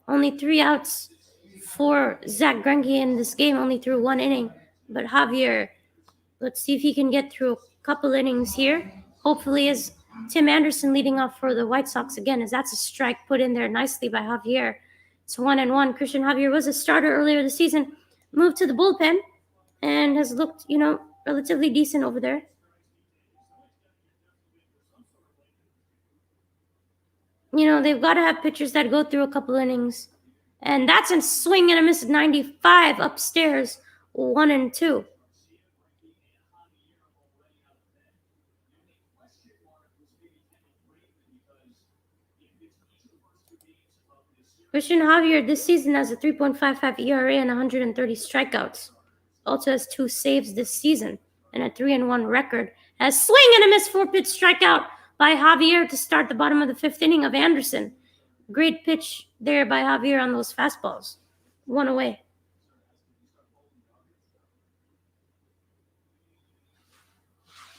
A: only 3 outs for Zach Greinke in this game, only threw 1 inning. But Javier, let's see if he can get through a couple innings here. Hopefully, as Tim Anderson leading off for the White Sox again, as that's a strike put in there nicely by Javier. It's 1-1. Christian Javier was a starter earlier this season, moved to the bullpen, and has looked, you know, relatively decent over there. You know, they've got to have pitchers that go through a couple innings. And that's a swing and a miss at 95 upstairs, 1-2. Christian Javier this season has a 3.55 ERA and 130 strikeouts. Also has 2 saves this season and a 3-1 record. Has swing and a miss 4-pitch strikeout by Javier to start the bottom of the 5th inning of Anderson. Great pitch there by Javier on those fastballs. 1 away.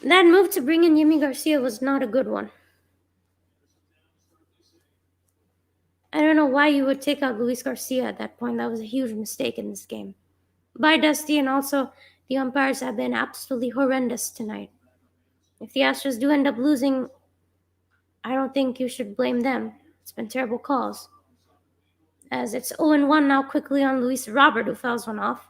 A: That move to bring in Yimi Garcia was not a good one. I don't know why you would take out Luis Garcia at that point. That was a huge mistake in this game. By Dusty, and also the umpires have been absolutely horrendous tonight. If the Astros do end up losing, I don't think you should blame them. It's been terrible calls. As it's 0-1 now quickly on Luis Robert, who fouls one off.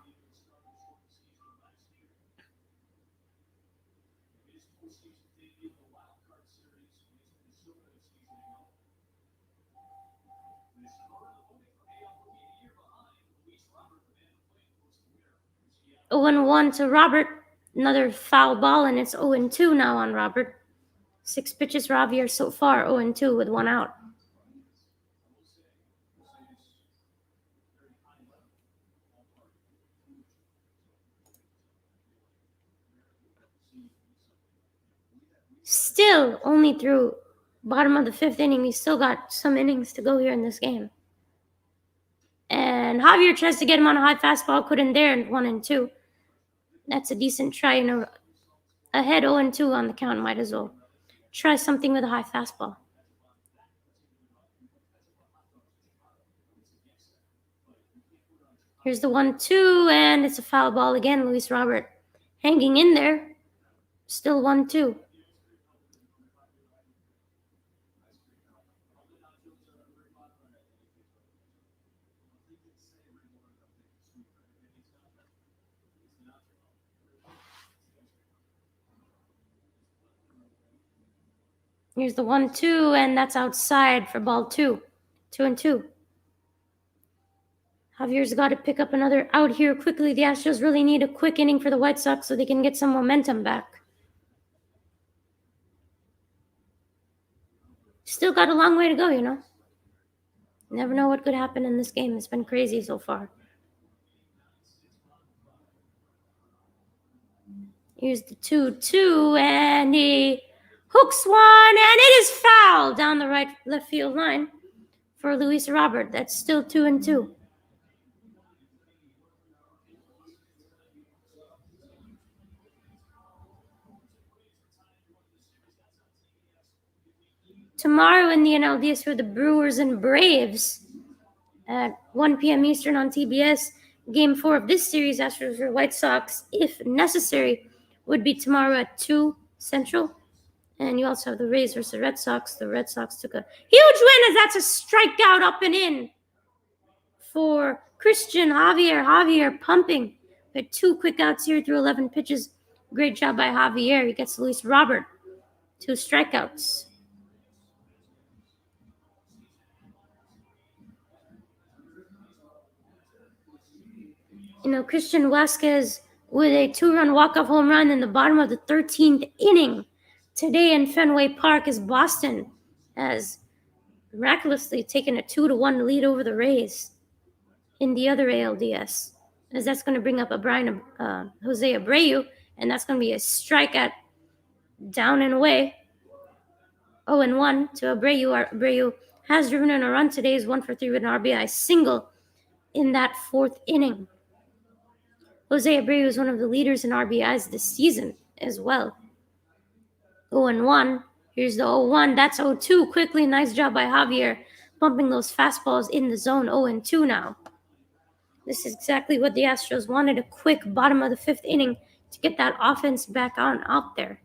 A: 0-1 to Robert. Another foul ball, and it's 0-2 now on Robert. 6 pitches for Javier so far, 0-2 with 1 out. Still only through bottom of the 5th inning. We still got some innings to go here in this game. And Javier tries to get him on a high fastball, couldn't there, and 1-2. That's a decent try. Ahead 0-2 on the count, might as well try something with a high fastball. Here's the 1-2, and it's a foul ball again. Luis Robert hanging in there. Still 1-2. Here's the 1-2, and that's outside for ball 2. 2-2. Javier's got to pick up another out here quickly. The Astros really need a quick inning for the White Sox so they can get some momentum back. Still got a long way to go, You never know what could happen in this game. It's been crazy so far. Here's the 2-2, and he hooks one, and it is foul down the left field line for Luis Robert. That's still 2-2. Tomorrow in the ALDS for the Brewers and Braves at 1 p.m. Eastern on TBS. Game 4 of this series, Astros or White Sox, if necessary, would be tomorrow at 2 Central. And you also have the Rays versus the Red Sox. The Red Sox took a huge win as that's a strikeout up and in for Christian Javier. Javier pumping. We had 2 quick outs here through 11 pitches. Great job by Javier. He gets Luis Robert 2 strikeouts. Christian Vasquez with a 2-run walk-off home run in the bottom of the 13th inning. Today in Fenway Park as Boston has miraculously taken a 2-1 lead over the Rays in the other ALDS. As that's going to bring up Jose Abreu, and that's going to be a strikeout down and away. 0-1 to Abreu. Abreu has driven in a run today. He's 1 for 3 with an RBI single in that 4th inning. Jose Abreu is one of the leaders in RBIs this season as well. 0-1. Here's the 0-1. That's 0-2. Quickly, nice job by Javier, bumping those fastballs in the zone. 0-2 now. This is exactly what the Astros wanted, a quick bottom of the 5th inning to get that offense back out there.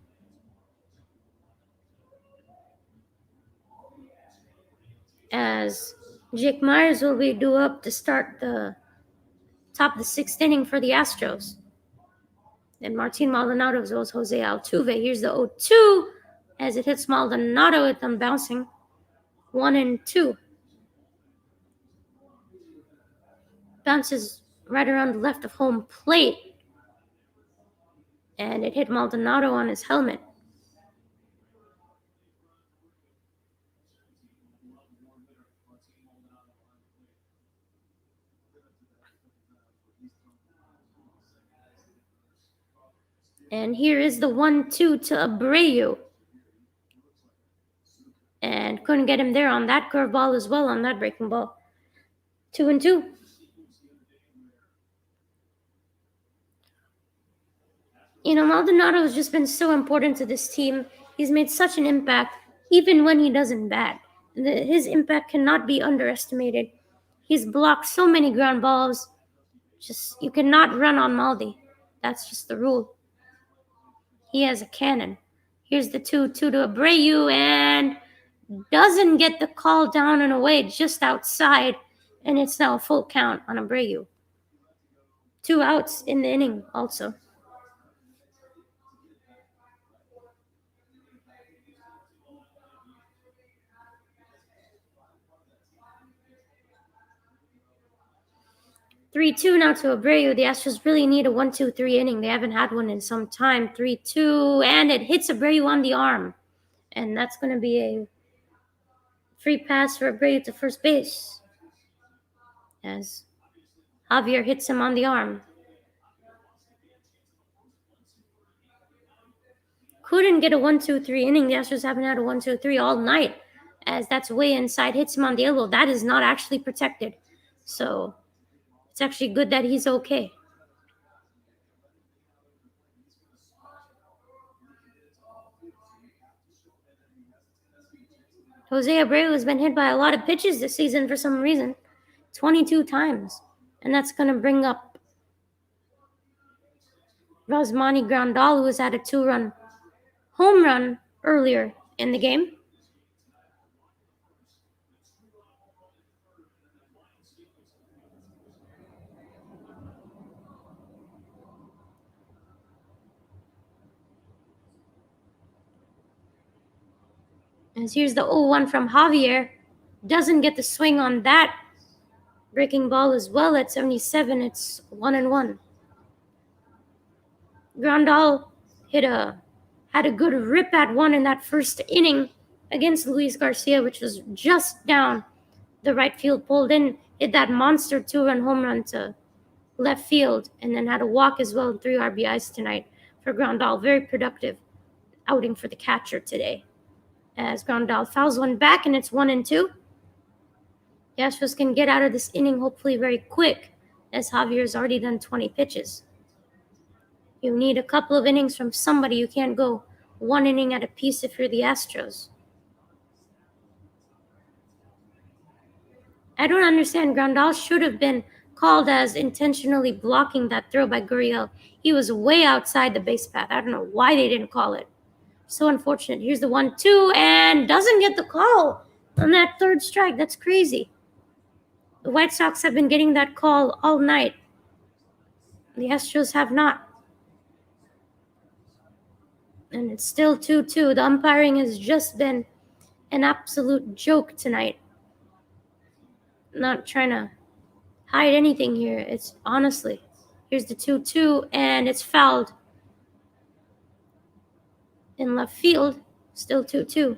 A: As Jake Myers will be due up to start the top of the 6th inning for the Astros. And Martin Maldonado as well as Jose Altuve. Here's the 0-2 as it hits Maldonado with them bouncing. 1-2. Bounces right around the left of home plate. And it hit Maldonado on his helmet. And here is the 1-2 to Abreu. And couldn't get him there on that curveball as well, on that breaking ball. 2-2. Maldonado has just been so important to this team. He's made such an impact, even when he doesn't bat. His impact cannot be underestimated. He's blocked so many ground balls. You cannot run on Maldi. That's just the rule. He has a cannon. Here's the 2-2 to Abreu, and doesn't get the call down and away, just outside, and it's now a full count on Abreu. 2 outs in the inning also. 3-2 now to Abreu. The Astros really need a 1-2-3 inning. They haven't had one in some time. 3-2, and it hits Abreu on the arm. And that's going to be a free pass for Abreu to first base as Javier hits him on the arm. Couldn't get a 1-2-3 inning. The Astros haven't had a 1-2-3 all night, as that's way inside, hits him on the elbow. That is not actually protected. So it's actually good that he's okay. Jose Abreu has been hit by a lot of pitches this season for some reason, 22 times. And that's going to bring up Rosmani Grandal, who has had a 2-run home run earlier in the game. As here's the 0-1 from Javier. Doesn't get the swing on that breaking ball as well at 77. It's 1-1. Grandal had a good rip at one in that first inning against Luis Garcia, which was just down the right field, pulled in, hit that monster 2-run home run to left field, and then had a walk as well and 3 RBIs tonight for Grandal. Very productive outing for the catcher today. As Grandal fouls one back, and it's 1-2. The Astros can get out of this inning hopefully very quick, as Javier's already done 20 pitches. You need a couple of innings from somebody. You can't go one inning at a piece if you're the Astros. I don't understand. Grandal should have been called as intentionally blocking that throw by Gurriel. He was way outside the base path. I don't know why they didn't call it. So unfortunate. Here's the 1-2, and doesn't get the call on that third strike. That's crazy. The White Sox have been getting that call all night. The Astros have not. And it's still 2-2. The umpiring has just been an absolute joke tonight. Not trying to hide anything here. It's honestly. Here's the 2-2, and it's fouled in left field. Still 2-2. You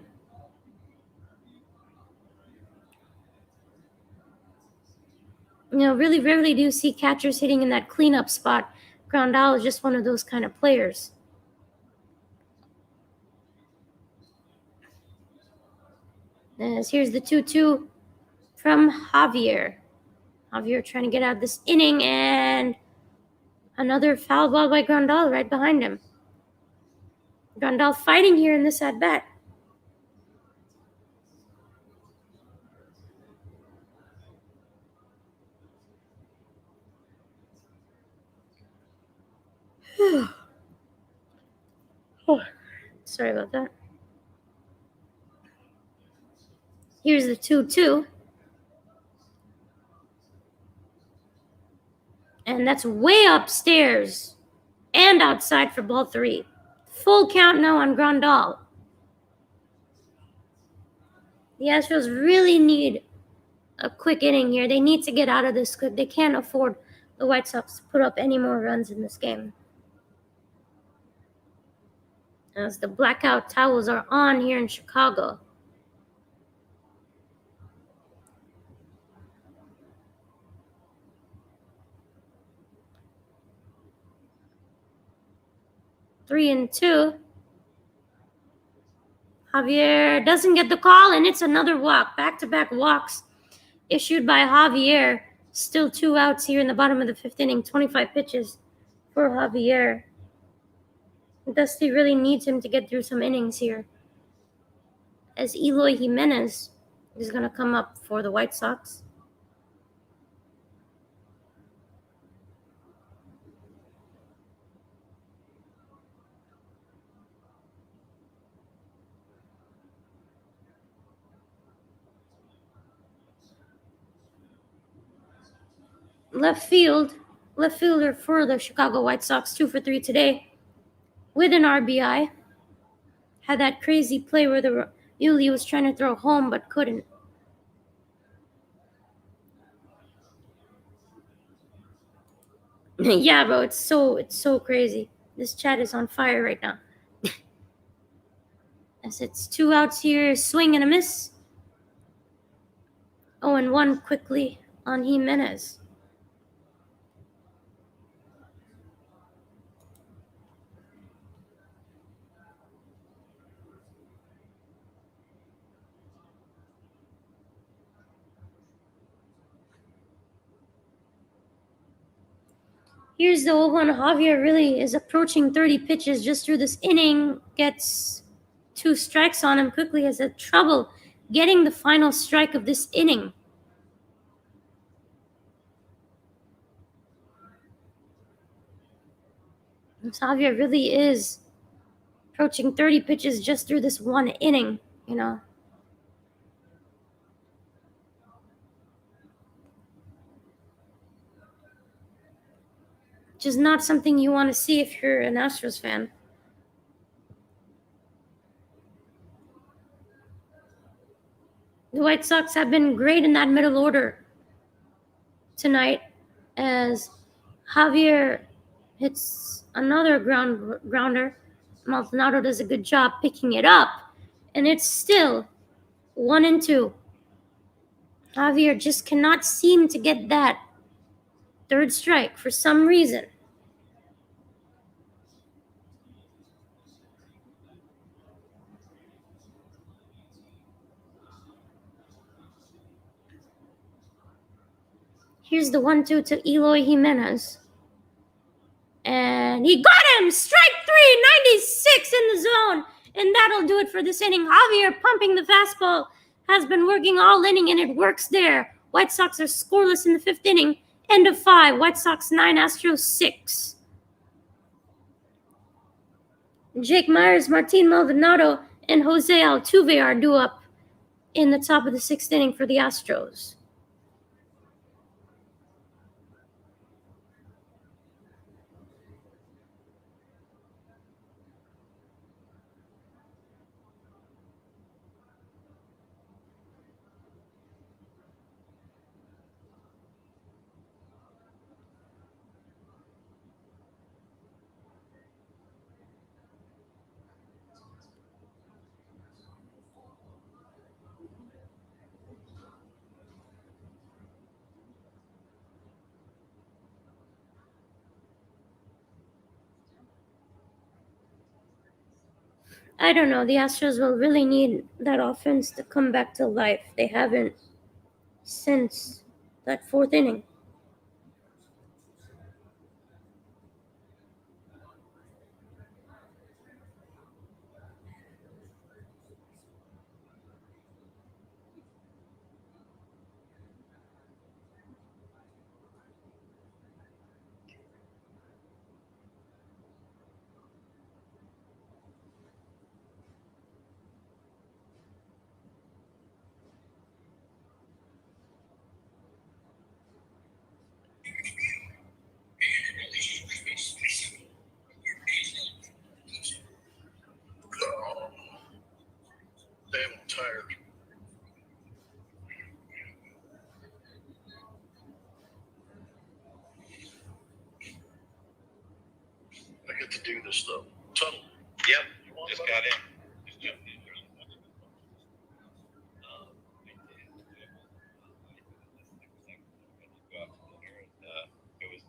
A: know, really rarely do you see catchers hitting in that cleanup spot. Grandal is just one of those kind of players. As here's the 2-2 from Javier. Javier trying to get out of this inning, and another foul ball by Grandal right behind him. Grandal fighting here in this at-bat. Oh, sorry about that. Here's the 2-2. And that's way upstairs and outside for ball 3. Full count now on Grandal. The Astros really need a quick inning here. They need to get out of this quick. They can't afford the White Sox to put up any more runs in this game. As the blackout towels are on here in Chicago. Three and two. Javier doesn't get the call, and it's another walk. Back-to-back walks issued by Javier. Still 2 outs here in the bottom of the 5th inning. 25 pitches for Javier. Dusty really needs him to get through some innings here, as Eloy Jimenez is going to come up for the White Sox. Left fielder for the Chicago White Sox, 2 for 3 today with an RBI. Had that crazy play where the Yuli was trying to throw home but couldn't. Yeah, bro, it's so crazy. This chat is on fire right now. As it's 2 outs here, swing and a miss. 0-1 quickly on Jimenez. Here's the 0-1. Javier really is approaching 30 pitches just through this inning. Gets 2 strikes on him quickly. Has had trouble getting the final strike of this inning. Javier really is approaching 30 pitches just through this one inning, you know. Which is not something you want to see if you're an Astros fan. The White Sox have been great in that middle order tonight as Javier hits another grounder. Maldonado does a good job picking it up, and it's still 1-2. Javier just cannot seem to get that third strike for some reason. Here's the 1-2 to Eloy Jimenez. And he got him! Strike 3, 96 in the zone. And that'll do it for this inning. Javier pumping the fastball has been working all inning, and it works there. White Sox are scoreless in the 5th inning. End of 5. White Sox 9, Astros 6. Jake Myers, Martin Maldonado, and Jose Altuve are due up in the top of the 6th inning for the Astros. I don't know. The Astros will really need that offense to come back to life. They haven't since that 4th inning.
B: Damn, I'm tired. I get to do this though. Tuttle.
C: Yep. Just got in. Just jumped in. It was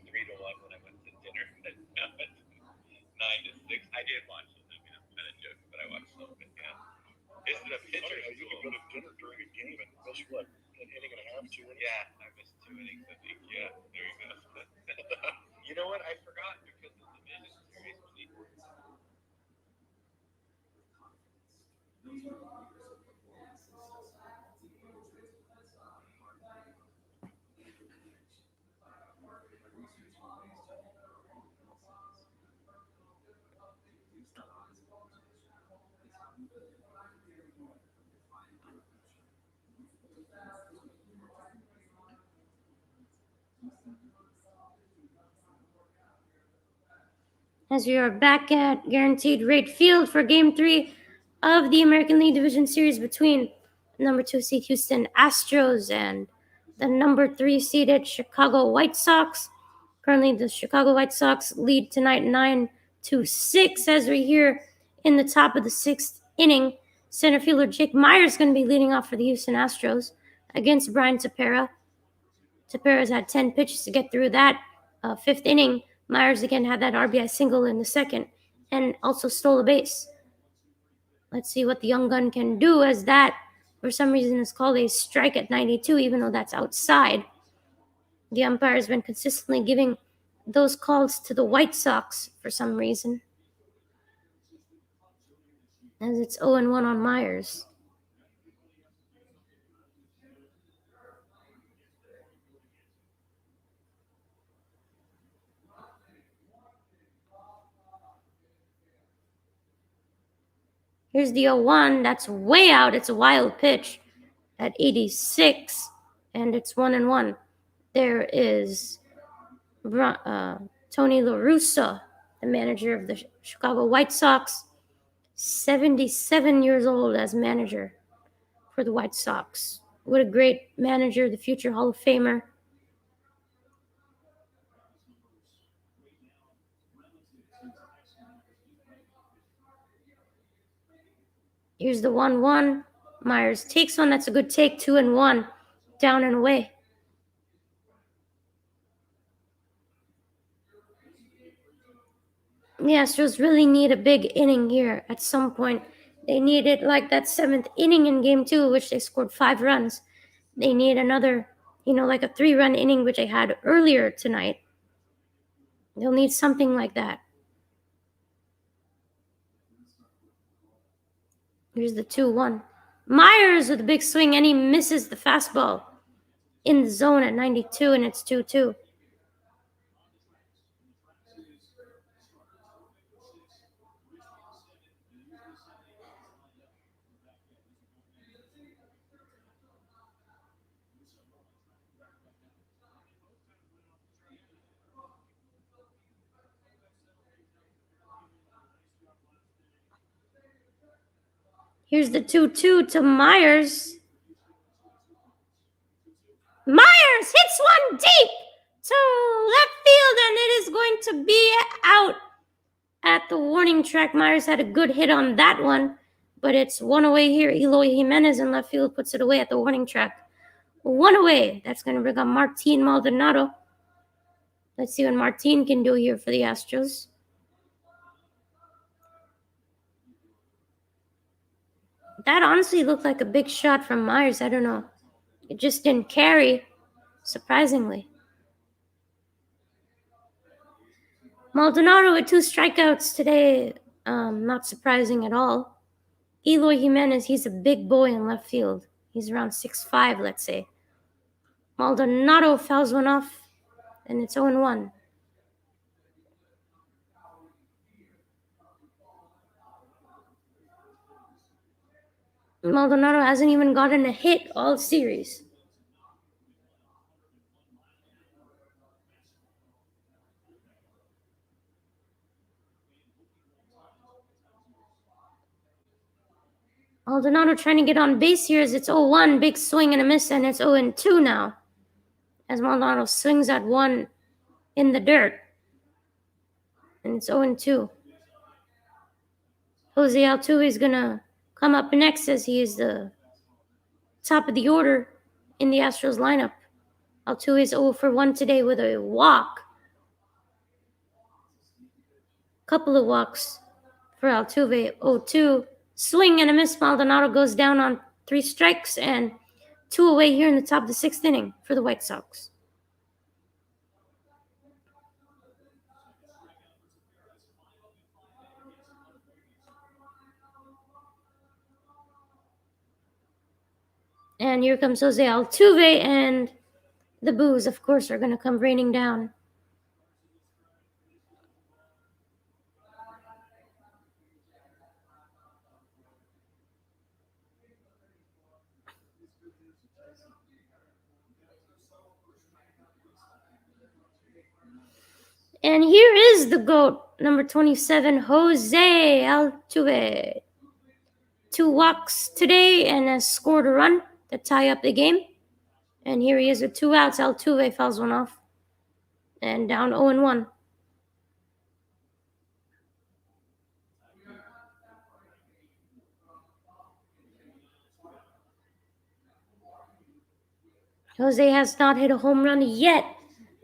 C: 3-1 when I went to dinner. And now it's 9-6. I did watch it. I mean, I'm kind of joking, but I watched some of it. Yeah. Is it a pitcher?
B: You can go to dinner during a game and miss what? An inning and a half, 2 innings?
C: Yeah, I missed 2 innings, I think. Yeah, there you go. You know what? I forgot because of the division series.
A: As we are back at Guaranteed Rate Field for Game 3 of the American League Division Series between number 2 seed Houston Astros and the number 3 seeded Chicago White Sox. Currently, the Chicago White Sox lead tonight 9-6 as we're here in the top of the sixth inning. Center fielder Jake Myers is going to be leading off for the Houston Astros against Brian Tepera. Tepera's had 10 pitches to get through that fifth inning. Myers again had that RBI single in the second and also stole a base. Let's see what the young gun can do, as that, for some reason, is called a strike at 92, even though that's outside. The umpire has been consistently giving those calls to the White Sox for some reason, as it's 0-1 on Myers. Here's the 0-1. That's way out. It's a wild pitch at 86, and it's 1-1. There is Tony La Russa, the manager of the Chicago White Sox, 77 years old as manager for the White Sox. What a great manager, the future Hall of Famer. Here's the 1-1. Myers takes one. That's a good take. 2-1. Down and away. The Astros really need a big inning here at some point. They need it like that seventh inning in game 2, which they scored 5 runs. They need another, like a 3-run inning, which they had earlier tonight. They'll need something like that. Here's the 2-1. Myers with a big swing, and he misses the fastball in the zone at 92, and it's 2-2. Here's the 2-2 to Myers. Myers hits one deep to left field, and it is going to be out at the warning track. Myers had a good hit on that one, but it's one away here. Eloy Jimenez in left field puts it away at the warning track. One away. That's going to bring up Martin Maldonado. Let's see what Martin can do here for the Astros. That honestly looked like a big shot from Myers. I don't know. It just didn't carry, surprisingly. Maldonado with 2 strikeouts today. Not surprising at all. Eloy Jimenez, he's a big boy in left field. He's around 6'5", let's say. Maldonado fouls one off, and it's 0-1. Maldonado hasn't even gotten a hit all series. Maldonado trying to get on base here as it's 0-1. Big swing and a miss, and it's 0-2 now, as Maldonado swings at one in the dirt. And it's 0-2. Jose Altuve is going to come up next, as he is the top of the order in the Astros lineup. Altuve is 0-for-1 today with a walk. Couple of walks for Altuve. 0-2. Swing and a miss. Maldonado goes down on 3 strikes, and 2 away here in the top of the 6th inning for the White Sox. And here comes Jose Altuve, and the boos, of course, are going to come raining down. And here is the GOAT, number 27, Jose Altuve. 2 walks today and has scored a run to tie up the game. And here he is with 2 outs. Altuve fouls one off. and down 0-1. Jose has not hit a home run yet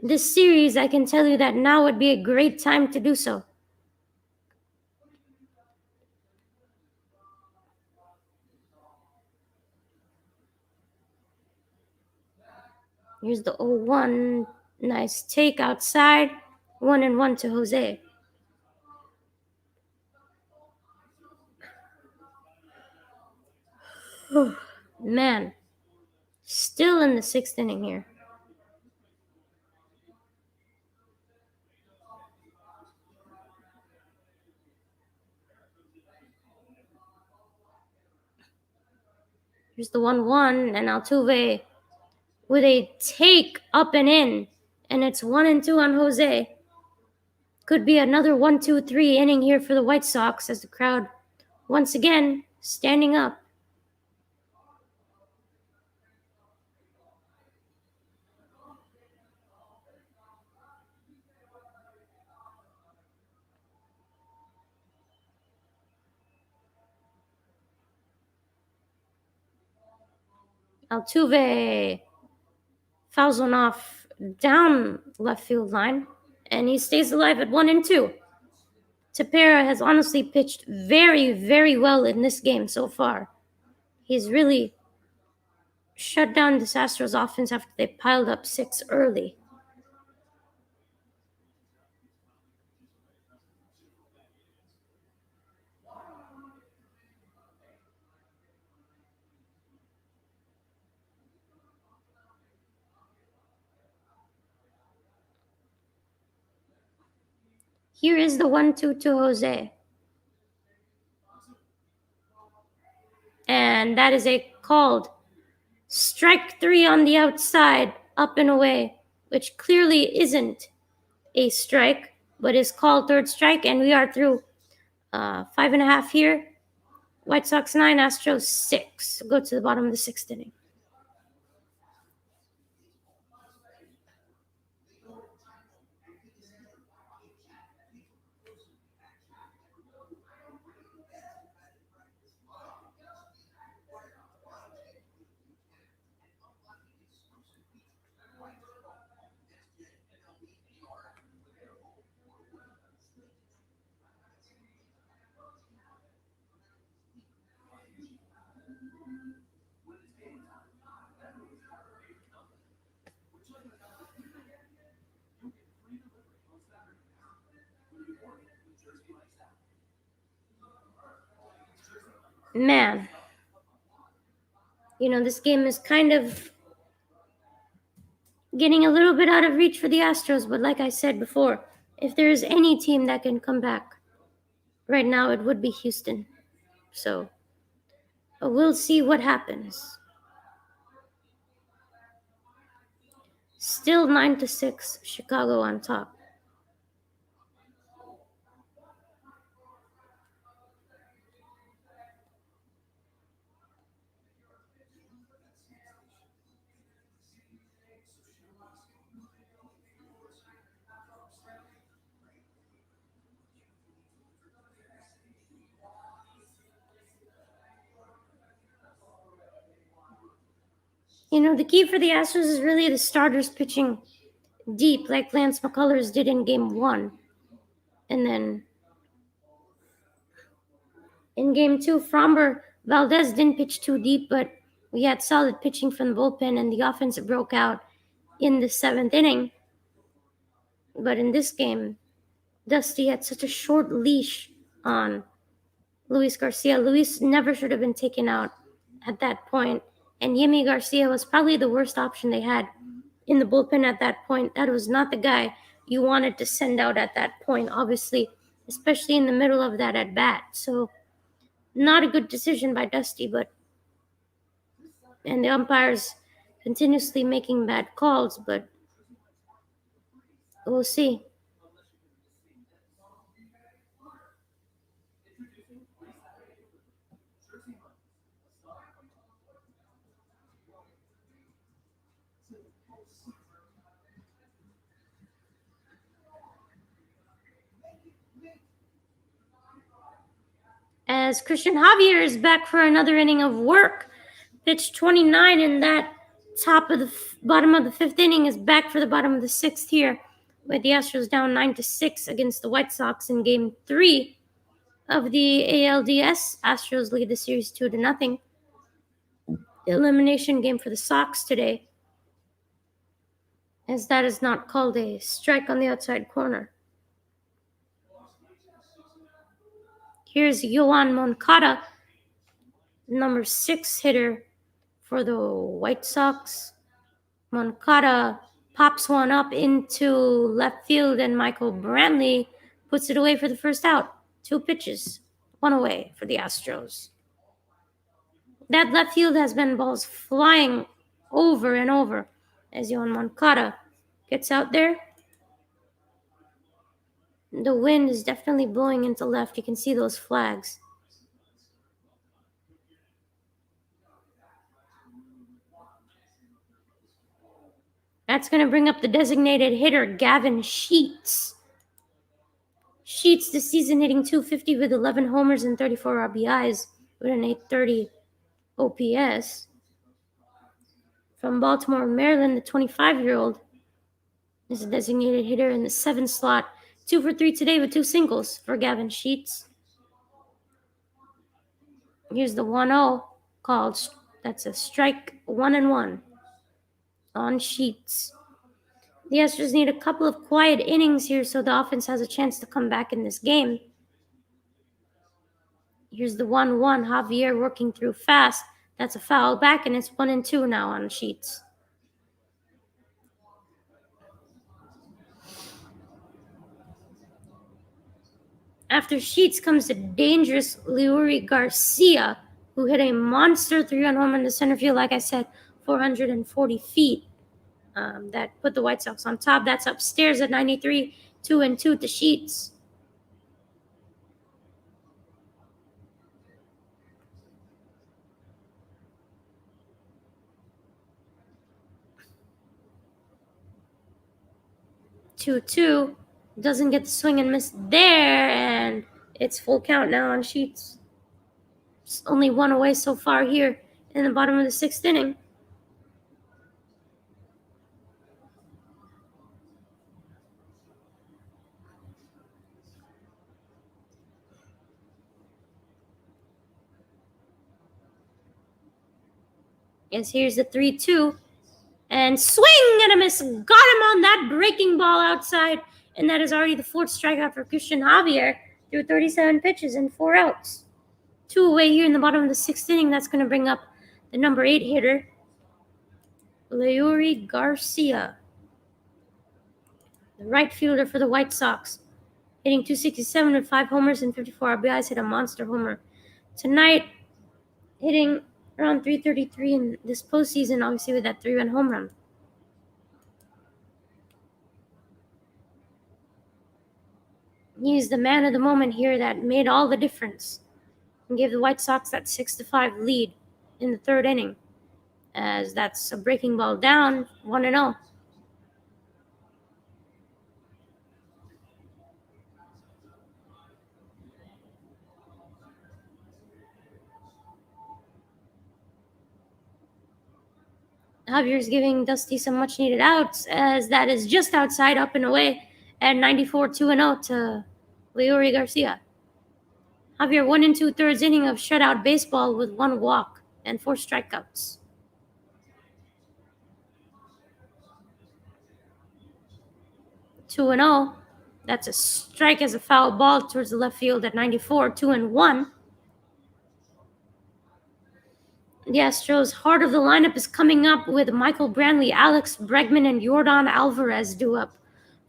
A: this series. I can tell you that now would be a great time to do so. Here's the 0-1. Nice take outside. 1-1 to Jose. Oh, man. Still in the 6th inning here. Here's the 1-1, and Altuve with a take up and in, and it's 1-2 on Jose. Could be another 1-2-3 inning here for the White Sox as the crowd once again standing up. Altuve fouls one off down left field line, and he stays alive at 1-2. Tepera has honestly pitched very, very well in this game so far. He's really shut down this Astros offense after they piled up 6 early. Here is the 1-2 to Jose. And that is a called strike 3 on the outside, up and away, which clearly isn't a strike, but is called third strike. And we are through 5.5 here. White Sox 9, Astros 6. Go to the bottom of the 6th inning. Man, this game is kind of getting a little bit out of reach for the Astros, but like I said before, if there is any team that can come back right now, it would be Houston. So we'll see what happens. Still 9-6, Chicago on top. The key for the Astros is really the starters pitching deep, like Lance McCullers did in Game 1. And then in Game 2, Framber Valdez didn't pitch too deep, but we had solid pitching from the bullpen, and the offense broke out in the 7th inning. But in this game, Dusty had such a short leash on Luis Garcia. Luis never should have been taken out at that point, and Yimi Garcia was probably the worst option they had in the bullpen at that point. That was not the guy you wanted to send out at that point, obviously, especially in the middle of that at bat. So not a good decision by Dusty, and the umpires continuously making bad calls, but we'll see. as Christian Javier is back for another inning of work. Pitch 29 in that bottom of the fifth inning is back for the bottom of the sixth here, with the Astros down 9-6 against the White Sox in Game 3 of the ALDS. Astros lead the series 2-0. The elimination game for the Sox today, as that is not called a strike on the outside corner. Here's Yoan Moncada, number 6 hitter for the White Sox. Moncada pops one up into left field, and Michael Brantley puts it away for the first out. 2 pitches, 1 away for the Astros. That left field has been balls flying over and over as Yoan Moncada gets out there. The wind is definitely blowing into left. You can see those flags. That's going to bring up the designated hitter, Gavin Sheets. Sheets this season hitting .250 with 11 homers and 34 RBIs with an .830 OPS. From Baltimore, Maryland, the 25-year-old is a designated hitter in the 7th slot. 2 for 3 today with 2 singles for Gavin Sheets. Here's the 1-0 called. That's a strike, 1-1 on Sheets. The Astros need a couple of quiet innings here so the offense has a chance to come back in this game. Here's the 1-1. Javier working through fast. That's a foul back, and it's 1-2 now on Sheets. After Sheets comes the dangerous Leury Garcia, who hit a monster 3-run home run to center field, like I said, 440 feet. That put the White Sox on top. That's upstairs at 93, 2-2 to Sheets. Two doesn't get the swing and miss there, and it's full count now on Sheets. It's only 1 away so far here in the bottom of the 6th inning. Yes, here's the 3-2. And swing and a miss. Got him on that breaking ball outside. And that is already the 4th strikeout for Christian Javier through 37 pitches and 4 outs. 2 away here in the bottom of the 6th inning. That's going to bring up the number 8 hitter, Leury Garcia, the right fielder for the White Sox. Hitting .267 with 5 homers and 54 RBIs. Hit a monster homer tonight. Hitting around .333 in this postseason, obviously with that 3-run home run. He's the man of the moment here that made all the difference and gave the White Sox that 6-5 lead in the 3rd inning, as that's a breaking ball down, 1-0. Javier's giving Dusty some much-needed outs, as that is just outside, up and away, at 94, 2-0 to Leury Garcia. Javier 1 2/3 inning of shutout baseball with 1 walk and 4 strikeouts. Two and 0. That's a strike as a foul ball towards the left field at 94, 2-1. The Astros' heart of the lineup is coming up with Michael Brantley, Alex Bregman, and Yordan Alvarez due up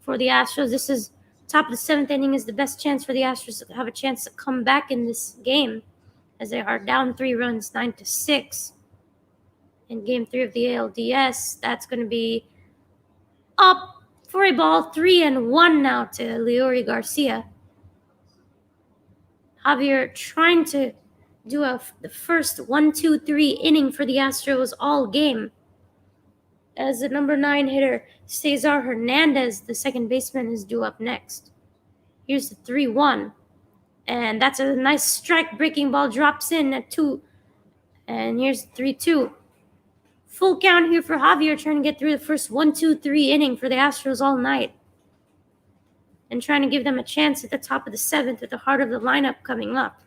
A: for the Astros. This is top of the 7th inning, is the best chance for the Astros to have a chance to come back in this game, as they are down 3 runs, 9-6 in Game 3 of the ALDS. That's going to be up for a ball, 3-1 now to Leury Garcia. Javier trying to do the first 1-2-3 inning for the Astros all game, as the number 9 hitter, Cesar Hernandez, the second baseman, is due up next. Here's the 3-1. And that's a nice strike. Breaking ball drops in at 2. And here's 3-2. Full count here for Javier, trying to get through the first 1-2-3 inning for the Astros all night. And trying to give them a chance at the top of the 7th with the heart of the lineup coming up.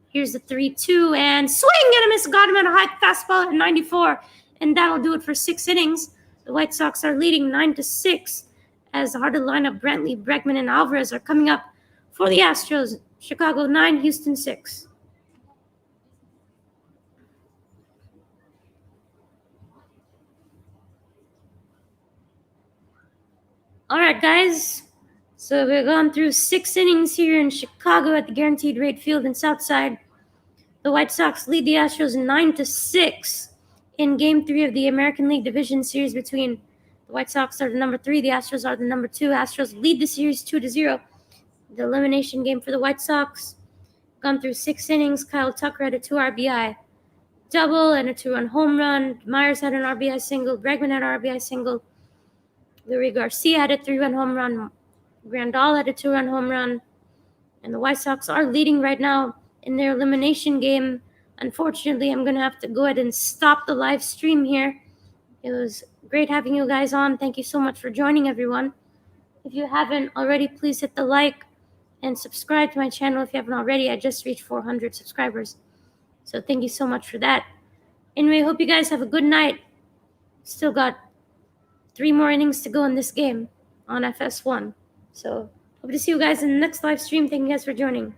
A: Here's the 3-2, and swing and a miss. Got him at a high fastball at 94. And that'll do it for 6 innings. The White Sox are leading 9-6 as the heart of the lineup, Brantley, Bregman, and Alvarez are coming up for the Astros. Chicago 9, Houston 6. All right, guys. So we've gone through 6 innings here in Chicago at the Guaranteed Rate Field in Southside. The White Sox lead the Astros 9-6 in Game 3 of the American League Division Series between the White Sox are the number 3, the Astros are the number 2. Astros lead the series 2-0. The elimination game for the White Sox. Gone through 6 innings. Kyle Tucker had a 2 RBI double and a 2-run home run. Myers had an RBI single. Bregman had an RBI single. Luis Garcia had a 3-run home run. Grandal had a 2-run home run. And the White Sox are leading right now in their elimination game. Unfortunately, I'm going to have to go ahead and stop the live stream here. It was great having you guys on. Thank you so much for joining, everyone. If you haven't already, please hit the like and subscribe to my channel if you haven't already. I just reached 400 subscribers. So thank you so much for that. Anyway, hope you guys have a good night. Still got 3 more innings to go in this game on FS1. So hope to see you guys in the next live stream. Thank you guys for joining.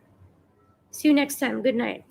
A: See you next time. Good night.